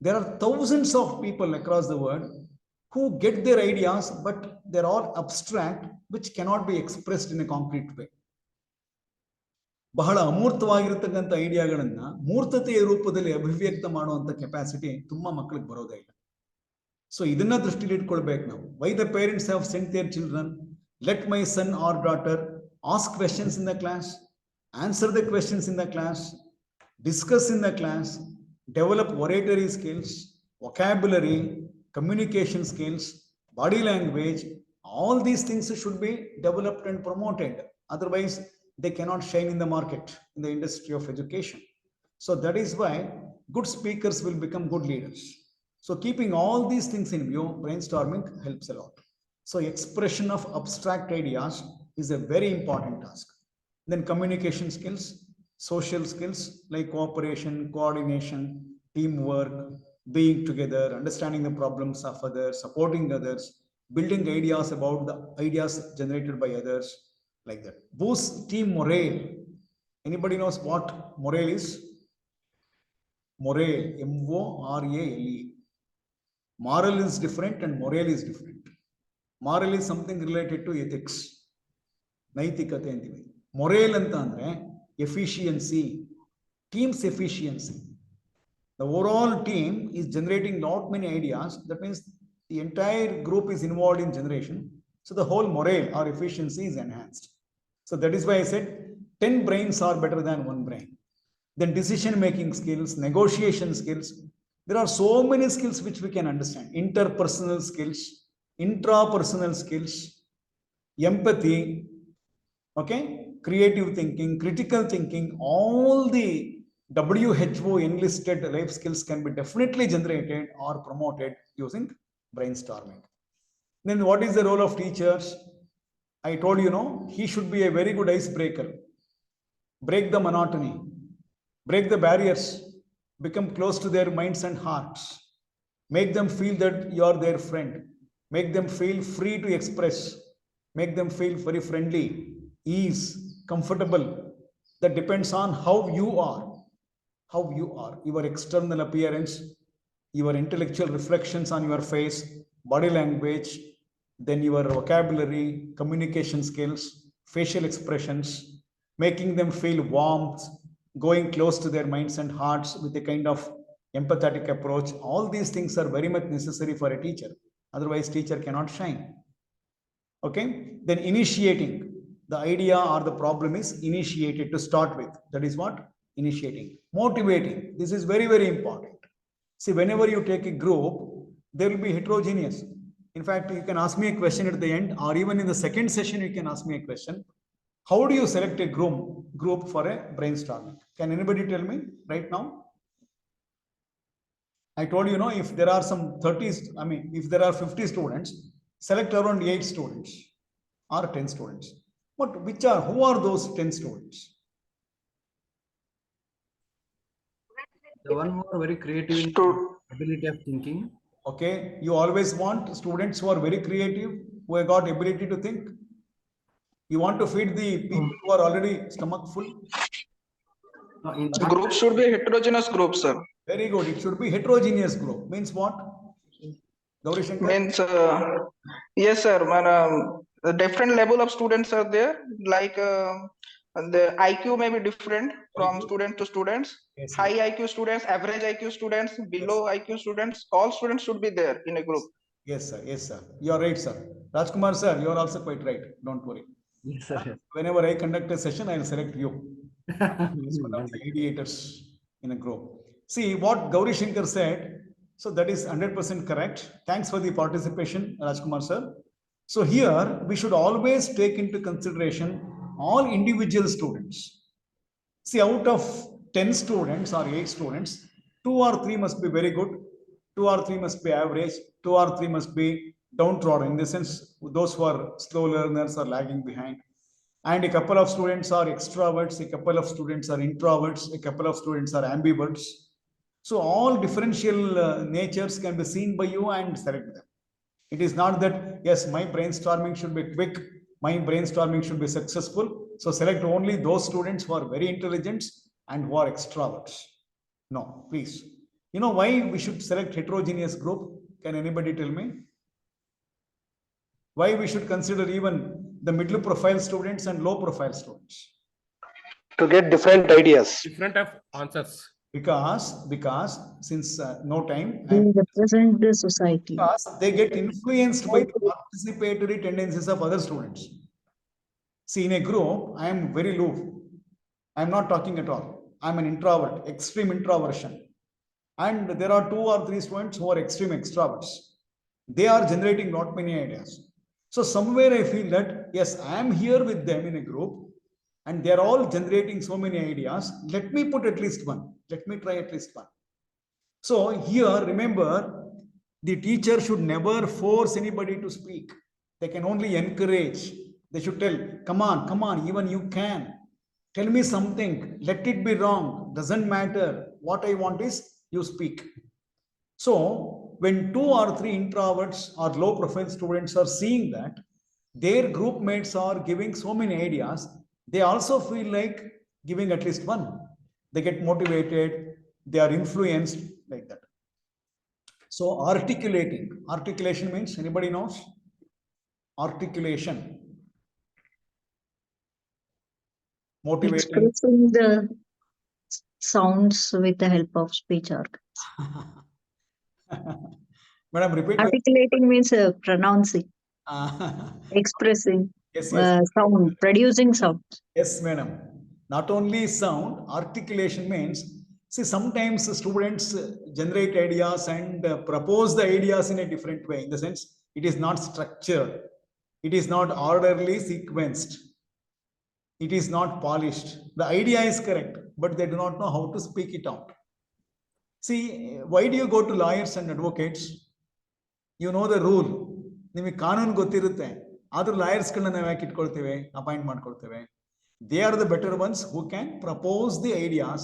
There are thousands of people across the world who get their ideas, but they're all abstract, which cannot be expressed in a concrete way. ಬಹಳ ಅಮೂರ್ತವಾಗಿರತಕ್ಕಂಥ ಐಡಿಯಾಗಳನ್ನ ಮೂರ್ತತೆಯ ರೂಪದಲ್ಲಿ ಅಭಿವ್ಯಕ್ತ ಮಾಡುವಂತ capacity ತುಂಬಾ ಮಕ್ಕಳಿಗೆ ಬರೋದೇ ಇಲ್ಲ. So ಇದನ್ನ ದೃಷ್ಟಿಲಿ ಇಟ್ಕೊಳ್ಬೇಕು ನಾವು. Why the parents have sent their children, let my son or daughter ask questions in the class, answer the questions in the class, discuss in the class, develop oratory skills, vocabulary, communication skills, body language, all these things should be developed and promoted. Otherwise, they cannot shine in the market, in the industry of education. So that is why good speakers will become good leaders. So keeping all these things in view, brainstorming helps a lot. So expression of abstract ideas is a very important task. Then communication skills, social skills like cooperation, coordination, teamwork, being together, understanding the problems of others, supporting others, building ideas about the ideas generated by others, like that. Boost team morale. Anybody knows what morale is? Morale, M-O-R-A-L-E. Moral is different and morale is different. Moral is something related to ethics. Naitikate antivi. Morale anta andre efficiency, team's efficiency. The overall team is generating not many ideas. That means the entire group is involved in generation. So the whole morale or efficiency is enhanced. So that is why I said 10 brains are better than 1 brain. Then decision-making skills, negotiation skills. There are so many skills which we can understand. Interpersonal skills, intrapersonal skills, empathy, okay, creative thinking, critical thinking, all the WHO enlisted life skills can be definitely generated or promoted using brainstorming. Then what is the role of teachers? I told you, he should be a very good icebreaker. Break the monotony, break the barriers, become close to their minds and hearts. Make them feel that you are their friend. Make them feel free to express. Make them feel very friendly, ease, comfortable. That depends on how you are. How you are, your external appearance, your intellectual reflections on your face, body language, then your vocabulary, communication skills, facial expressions, making them feel warmth, going close to their minds and hearts with a kind of empathetic approach. All these things are very much necessary for a teacher. Otherwise, teacher cannot shine. Okay, then initiating. The idea or the problem is initiated to start with. That is what? Initiating. Motivating. This is very, very important. See, whenever you take a group, there will be heterogeneous. In fact, you can ask me a question at the end, or even in the second session, you can ask me a question. How do you select a group for a brainstorming? Can anybody tell me right now? I told you, if there are some 30, if there are 50 students, select around 8 students or 10 students. But who are those 10 students? The one who are very creative in ability of thinking. Okay, you always want students who are very creative, who have got ability to think. You want to feed the people who are already stomach full. Group should be a heterogeneous group, sir. Very good. It should be heterogeneous group. Means what? Gauri Shankar? Means, yes, sir. The different level of students are there. Like the IQ may be different from student to students. Yes, High IQ students, average IQ students, below IQ students. All students should be there in a group. Yes, sir. Yes, sir. You are right, sir. Rajkumar, sir, you are also quite right. Don't worry. Yes, sir. Whenever I conduct a session, I will select you. It's one of the mediators in a group. See what Gauri Shankar said. So that is 100% correct. Thanks for the participation, Rajkumar, sir. So here we should always take into consideration all individual students. See, out of 10 students or 8 students, 2 or 3 must be very good, 2 or 3 must be average, 2 or 3 must be downtrodden, in the sense those who are slow learners are lagging behind. And a couple of students are extroverts, a couple of students are introverts, a couple of students are ambiverts. So all differential natures can be seen by you and select them. It is not that, yes, my brainstorming should be quick, my brainstorming should be successful. So select only those students who are very intelligent and who are extroverts. No, please. You know why we should select heterogeneous group? Can anybody tell me? Why we should consider even the middle profile students and low profile students? To get different ideas. Different of answers. Because since no time, They represent the society. because they get influenced by the participatory tendencies of other students. See, in a group, I am very low. I am not talking at all. I am an introvert, extreme introversion. And there are 2 or 3 students who are extreme extroverts. They are generating not many ideas. So somewhere I feel that, yes, I am here with them in a group and they are all generating so many ideas. Let me put at least one. Let me try at least one. So here, remember, the teacher should never force anybody to speak. They can only encourage. They should tell, come on, even you can. Tell me something. Let it be wrong. Doesn't matter. What I want is you speak. So when 2 or 3 introverts or low profile students are seeing that their group mates are giving so many ideas, they also feel like giving at least one. They get motivated, they are influenced like that. So articulation means, anybody knows? Articulation. Motivation. Expressing the sounds with the help of speech organs. Madam, repeat. Articulating means pronouncing, expressing, Yes, sound, producing sound. Yes, madam. Not only sound, articulation means, see, sometimes students generate ideas and propose the ideas in a different way. In the sense, it is not structured. It is not orderly sequenced. It is not polished. The idea is correct, but they do not know how to speak it out. See, why do you go to lawyers and advocates? You know the rule. ನಿಮಗೆ ಕಾನೂನು ಗೊತ್ತಿರುತ್ತೆ ಆದ್ರೂ lawyers ಗಳನ್ನ ನಾವು ಯಾಕೆ ಇಟ್ಕೊಳ್ತೇವೆ, appoint ಮಾಡ್ಕೊಳ್ತೇವೆ? They are the better ones who can propose the ideas,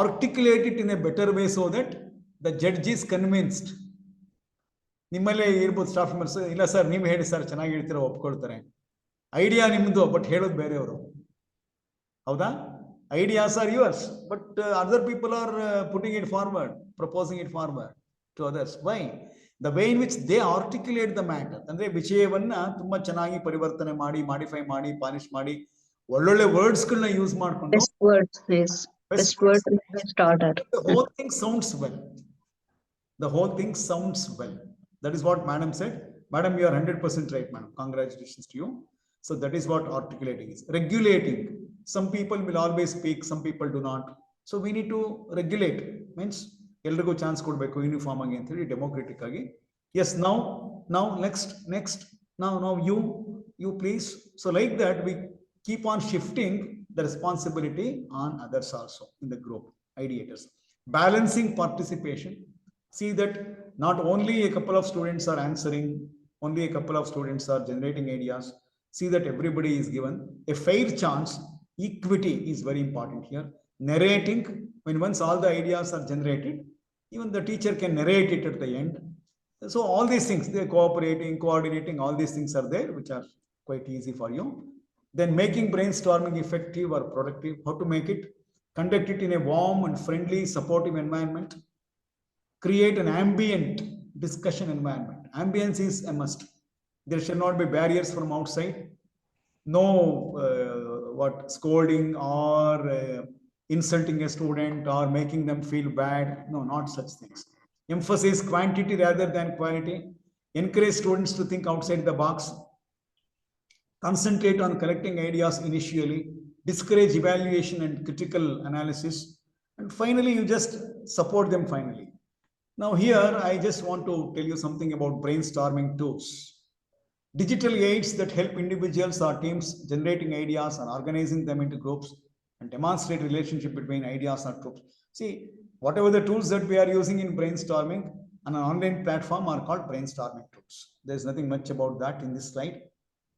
articulate it in a better way so that the judge is convinced. ನಿಮ್ಮಲ್ಲೇ ಇರ್ಬೋದು staff members, ಇಲ್ಲ ಸರ್ ನೀವು ಹೇಳಿ ಸರ್ ಚೆನ್ನಾಗಿ ಹೇಳ್ತೀರಾ, ಒಪ್ಕೊಳ್ತಾರೆ. ಐಡಿಯಾ ನಿಮ್ದು, ಬಟ್ ಹೇಳೋದು ಬೇರೆಯವರು. ಹೌದಾ? Ideas are yours, but other people are putting it forward, proposing it forward to others. Why? The way in which they articulate the matter. ಅಂದ್ರೆ ವಿಷಯವನ್ನ ತುಂಬಾ ಚೆನ್ನಾಗಿ ಪರಿವರ್ತನೆ ಮಾಡಿ, ಮಾಡಿಫೈ ಮಾಡಿ, ಪಾಲಿಶ್ ಮಾಡಿ, ಒಳ್ಳೊಳ್ಳೆ ವರ್ಡ್ಸ್ ಗಳನ್ನ ಯೂಸ್ ಮಾಡ್ಕೊಂಡು Best words, yes. Best words is best order. The whole thing sounds well. The whole thing sounds well. That is what madam said. Madam, you are 100% right, madam. Congratulations to you. So that is what articulating is. Regulating. Some people will always speak, some people do not. So we need to regulate. Means ಎಲ್ರಿಗೂ chance ಕೊಡಬೇಕು uniform ಆಗಿ ಅಂತ ಹೇಳಿ, democratic ಆಗಿ. Yes, now next, now you please. So like that we keep on shifting the responsibility on others also in the group, ideators. Balancing participation. See that not only a couple of students are answering, only a couple of students are generating ideas. See that everybody is given a fair chance. Equity is very important here. Narrating, when once all the ideas are generated, even the teacher can narrate it at the end. So all these things, they're cooperating, coordinating, all these things are there, which are quite easy for you. Then making brainstorming effective or productive. How to make it? Conduct it in a warm and friendly, supportive environment. Create an ambient discussion environment. Ambience is a must. There shall not be barriers from outside. No scolding or insulting a student or making them feel bad. No, not such things. Emphasize quantity rather than quality. Encourage students to think outside the box. Concentrate on collecting ideas initially. Discourage evaluation and critical analysis. And finally, you just support them finally. Now here, I just want to tell you something about brainstorming tools. Digital aids that help individuals or teams generating ideas and organizing them into groups and demonstrate relationship between ideas or groups. See, whatever the tools that we are using in brainstorming on an online platform are called brainstorming tools. There's nothing much about that in this slide.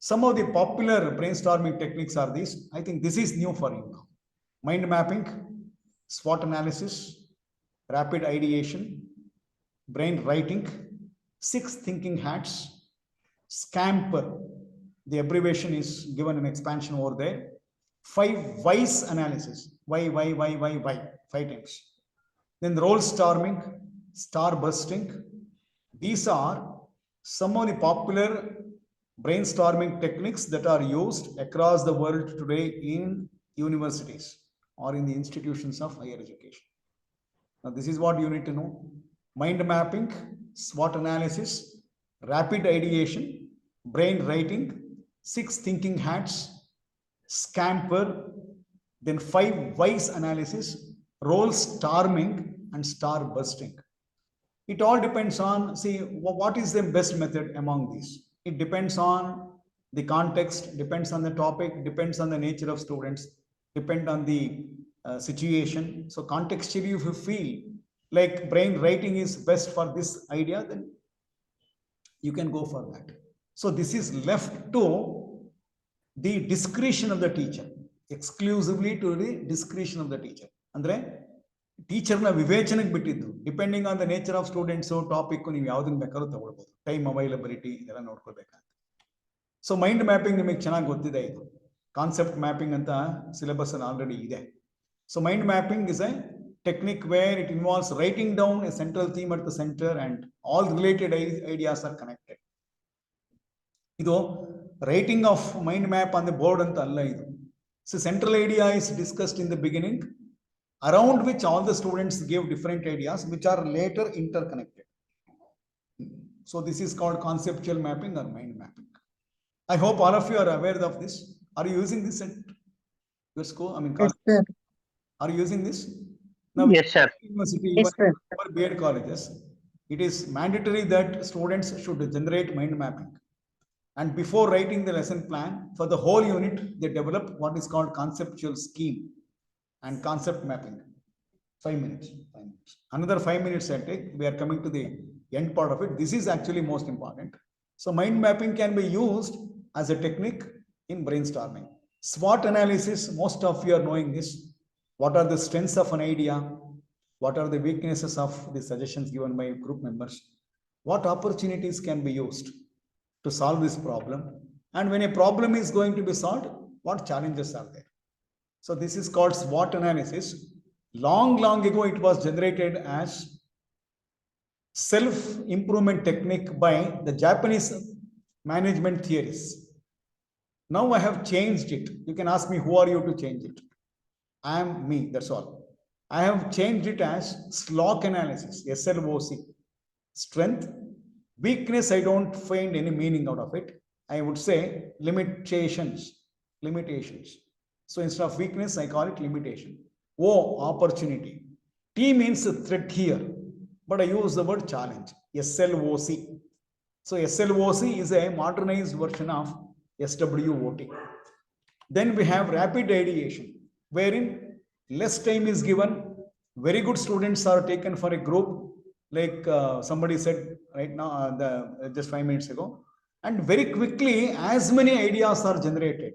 Some of the popular brainstorming techniques are these. I think this is new for you now. Mind mapping, SWOT analysis, rapid ideation, brain writing, 6 thinking hats, SCAMPER, the abbreviation is given an expansion over there. 5 whys analysis, why, 5 times. Then role storming, star bursting. These are some of the popular brainstorming techniques that are used across the world today in universities or in the institutions of higher education. Now, this is what you need to know. Mind mapping, SWOT analysis, rapid ideation, brain writing, 6 thinking hats, SCAMPER, then 5 whys analysis, role storming, and star bursting. It all depends on, see, what is the best method among these? It depends on the context, depends on the topic, depends on the nature of students, depend on the situation. So contextually, if you feel like brain writing is best for this idea, then you can go for that. So this is left to the discretion of the teacher, exclusively to the discretion of the teacher. Andre, teacher na vivechanake bittidu, depending on the nature of students, so topic ನೀವು ಯಾವುದನ್ನ ಬೇಕಾದ್ರೂ ತಗೊಳ್ಬಹುದು. Time availability ಇದೆಲ್ಲ ನೋಡ್ಕೊಳ್ಬೇಕಾಗುತ್ತೆ. So mind mapping ನಿಮಗೆ ಚೆನ್ನಾಗಿ ಗೊತ್ತಿದೆ ಇದು. Concept mapping ಅಂತ syllabus already ಇದೆ. So mind mapping is a technique where it involves writing down a central theme at the center and all related ideas are connected. Idu writing of mind map on the board anta alla idu. So central idea is discussed in the beginning, around which all the students give different ideas which are later interconnected. So this is called conceptual mapping or mind mapping. I hope all of you are aware of this. Are you using this at your school? I mean, Yes, sir. are you using this? Now, Yes, sir. University, Yes, sir. or B.Ed colleges, it is mandatory that students should generate mind mapping. And before writing the lesson plan for the whole unit, they develop what is called conceptual scheme and concept mapping. 5 minutes. Another 5 minutes I take. We are coming to the end part of it. This is actually most important. So mind mapping can be used as a technique in brainstorming. SWOT analysis, most of you are knowing this. What are the strengths of an idea? What are the weaknesses of the suggestions given by group members? What opportunities can be used to solve this problem? And when a problem is going to be solved, what challenges are there? So this is called SWOT analysis. Long ago, it was generated as self-improvement technique by the Japanese management theorists. Now I have changed it. You can ask me, who are you to change it? I am me, that's all. I have changed it as SLOC analysis, SLOC. Strength, weakness, I don't find any meaning out of it. I would say limitations. So instead of weakness, I call it limitation. O, opportunity. T means threat here, but I use the word challenge, SLOC. So SLOC is a modernized version of SWOT. Then we have rapid ideation, wherein less time is given. Very good students are taken for a group, like somebody said right now, just 5 minutes ago, and very quickly as many ideas are generated.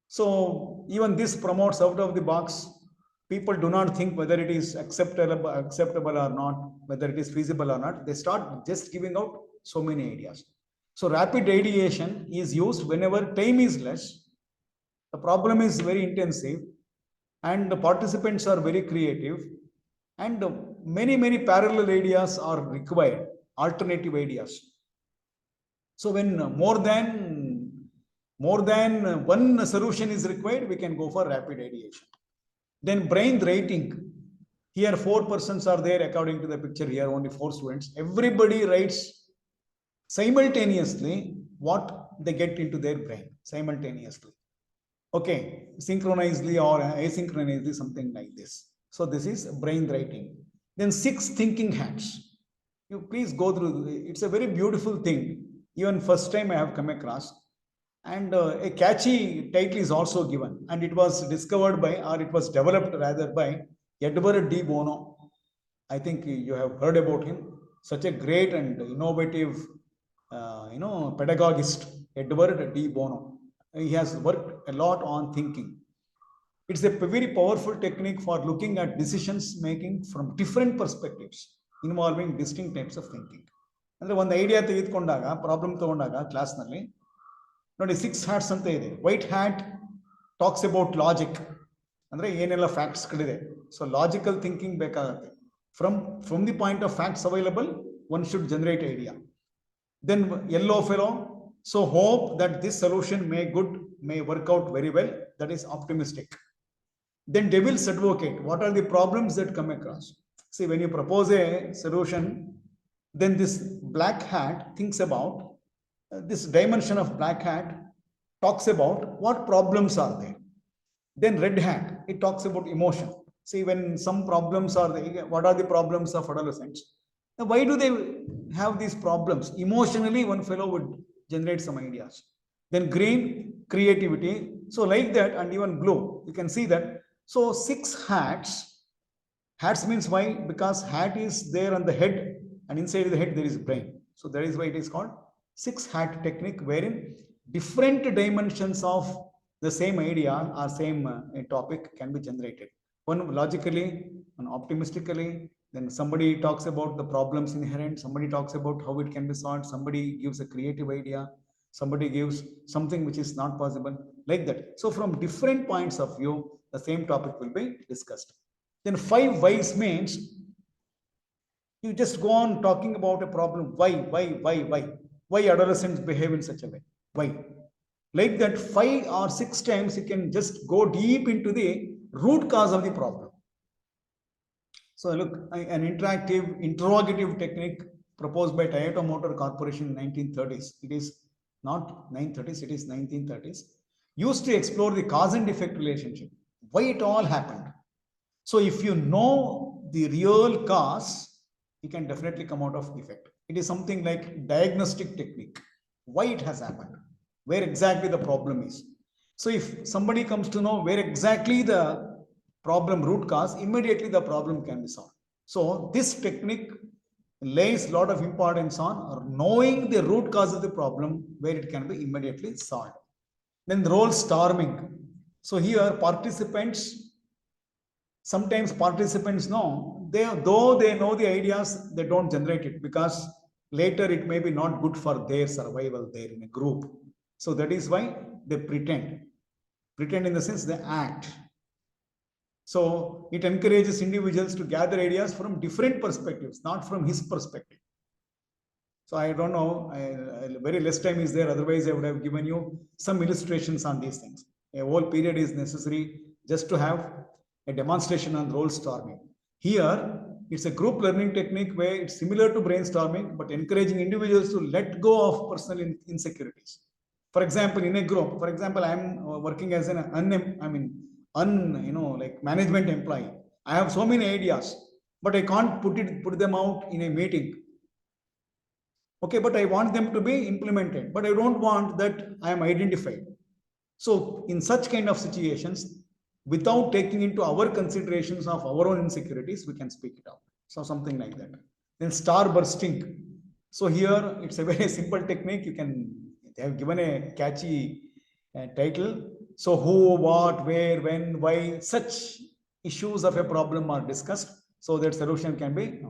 So even this promotes out of the box. People do not think whether it is acceptable or not, whether it is feasible or not. They start just giving out so many ideas. So rapid ideation is used whenever time is less, the problem is very intensive, and the participants are very creative, and many parallel ideas are required, alternative ideas. So when more than one solution is required, we can go for rapid ideation. Then brain writing. Here 4 persons are there according to the picture here, only 4 students. Everybody writes simultaneously what they get into their brain, simultaneously. Okay, synchronously or asynchronously, something like this. So this is brain writing. Then 6 thinking hats. You please go through. It's a very beautiful thing. Even first time I have come across. And a catchy title is also given, and it was discovered by, or it was developed rather by, Edward de Bono. I think you have heard about him. Such a great and innovative, pedagogist, Edward de Bono. He has worked a lot on thinking. It's a very powerful technique for looking at decisions making from different perspectives, involving distinct types of thinking. And one idea ತೆಗೆದುಕೊಂಡಾಗ, problem ತಗೊಂಡಾಗ class ನಲ್ಲಿ ನೋಡಿ 6 hats ಅಂತ ಇದೆ. White hat talks about logic, ಅಂದ್ರೆ ಏನೆಲ್ಲ facts ಗಳಿದೆ. So logical thinking ಬೇಕಾಗುತ್ತೆ. From the point of facts available, one should generate idea. Then yellow fellow, so hope that this solution may work out very well, that is optimistic. Then devil's advocate, what are the problems that come across? See, when you propose a solution, then this black hat thinks about this dimension of black hat, talks about what problems are there. Then red hat, it talks about emotion. See, when some problems are there, what are the problems of adolescents? Now, why do they have these problems? Emotionally, one fellow would generate some ideas. Then green, creativity. So like that, and even blue, you can see that. So 6 hats. Hats means why? Because hat is there on the head, and inside the head there is brain. So that is why it is called 6 hat technique, wherein different dimensions of the same idea or same topic can be generated. One logically, one optimistically, then somebody talks about the problems inherent, somebody talks about how it can be solved, somebody gives a creative idea, somebody gives something which is not possible, like that. So from different points of view, the same topic will be discussed. Then 5 whys means you just go on talking about a problem. Why adolescents behave in such a way? Why? Like that, 5 or 6 times you can just go deep into the root cause of the problem. So look, an interactive, interrogative technique proposed by Toyota Motor Corporation in 1930s. It is not 930s, it is 1930s. Used to explore the cause and effect relationship. Why it all happened. So if you know the real cause, you can definitely come out of effect. It is something like diagnostic technique. Why it has happened, where exactly the problem is. So if somebody comes to know where exactly the problem root cause, immediately the problem can be solved. So this technique lays a lot of importance on knowing the root cause of the problem, where it can be immediately solved. Then role storming. So here sometimes participants know, though they know the ideas, they don't generate it, because later it may be not good for their survival there in a group. So that is why they pretend in the sense they act. So it encourages individuals to gather ideas from different perspectives, not from his perspective. So I don't know, very less time is there, otherwise I would have given you some illustrations on these things. A whole period is necessary just to have a demonstration on role storming. Here, it's a group learning technique where it's similar to brainstorming, but encouraging individuals to let go of personal insecurities. For example, in a group, for example, I'm working as an management employee. I have so many ideas, but I can't put them out in a meeting. Okay, but I want them to be implemented, but I don't want that I am identified. So in such kind of situations, without taking into our considerations of our own insecurities, we can speak it out. So something like that. Then star bursting. So here it's a very simple technique. They have given a catchy title. So who, what, where, when, why, such issues of a problem are discussed. So that solution can be.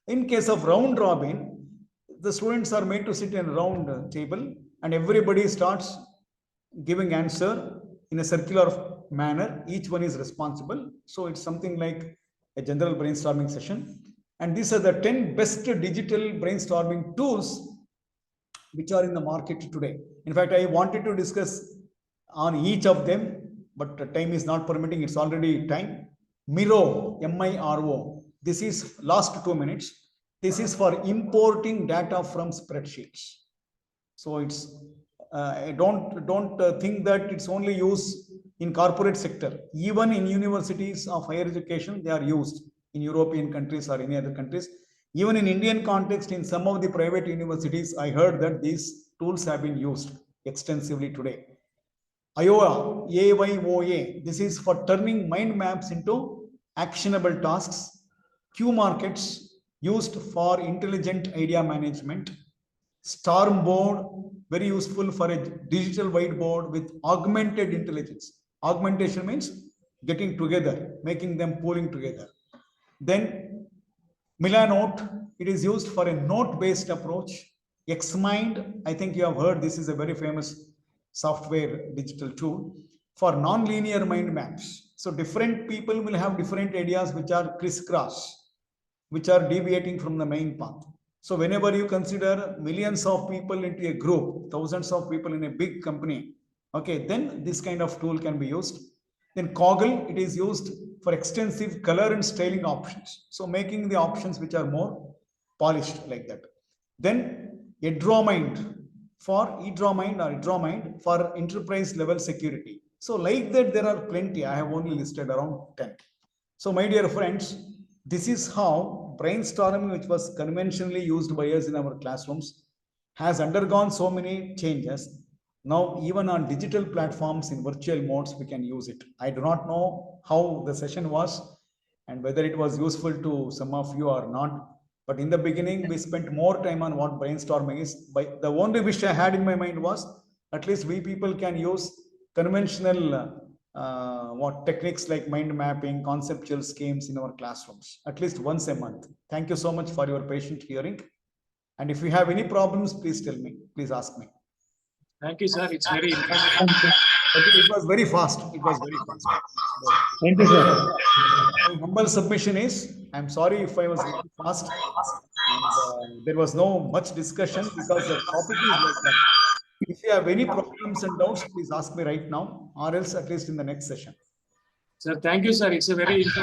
In case of round robin, the students are made to sit in a round table and everybody starts giving answer in a circular manner. Each one is responsible. So it's something like a general brainstorming session. And these are the 10 best digital brainstorming tools which are in the market today. In fact, I wanted to discuss on each of them, but time is not permitting. It's already time. Miro, M-I-R-O. This is last 2 minutes. This is for importing data from spreadsheets. So it's don't think that it's only used in corporate sector. Even in universities of higher education, they are used in European countries or any other countries. Even in Indian context, in some of the private universities, I heard that these tools have been used extensively today. AYOA, A-Y-O-A, this is for turning mind maps into actionable tasks. Q markets used for intelligent idea management. Storm board, very useful for a digital whiteboard with augmented intelligence. Augmentation means getting together, making them pooling together. Then Milanote, it is used for a note-based approach. Xmind, I think you have heard, this is a very famous software digital tool for non-linear mind maps. So different people will have different ideas which are crisscross, which are deviating from the main path. So whenever you consider millions of people into a group, thousands of people in a big company, okay, then this kind of tool can be used. Then Coggle, it is used for extensive color and styling options. So making the options which are more polished like that. Then EdrawMind for enterprise level security. So like that, there are plenty. I have only listed around 10. So my dear friends, this is how brainstorming, which was conventionally used by us in our classrooms, has undergone so many changes. Now, even on digital platforms in virtual modes, we can use it. I do not know how the session was and whether it was useful to some of you or not. But in the beginning, we spent more time on what brainstorming is. But the only wish I had in my mind was at least we people can use conventional techniques like mind mapping, conceptual schemes in our classrooms, at least once a month. Thank you so much for your patient hearing. And if you have any problems, please tell me, please ask me. Thank you, sir. It's very interesting. Okay, it was very fast. It was very fast. Thank you, sir. My humble submission is, I'm sorry if I was very fast. And, there was no much discussion because the topic is like that. If you have any problems and doubts, please ask me right now, or else at least in the next session. Sir, thank you, sir. It's a very interesting.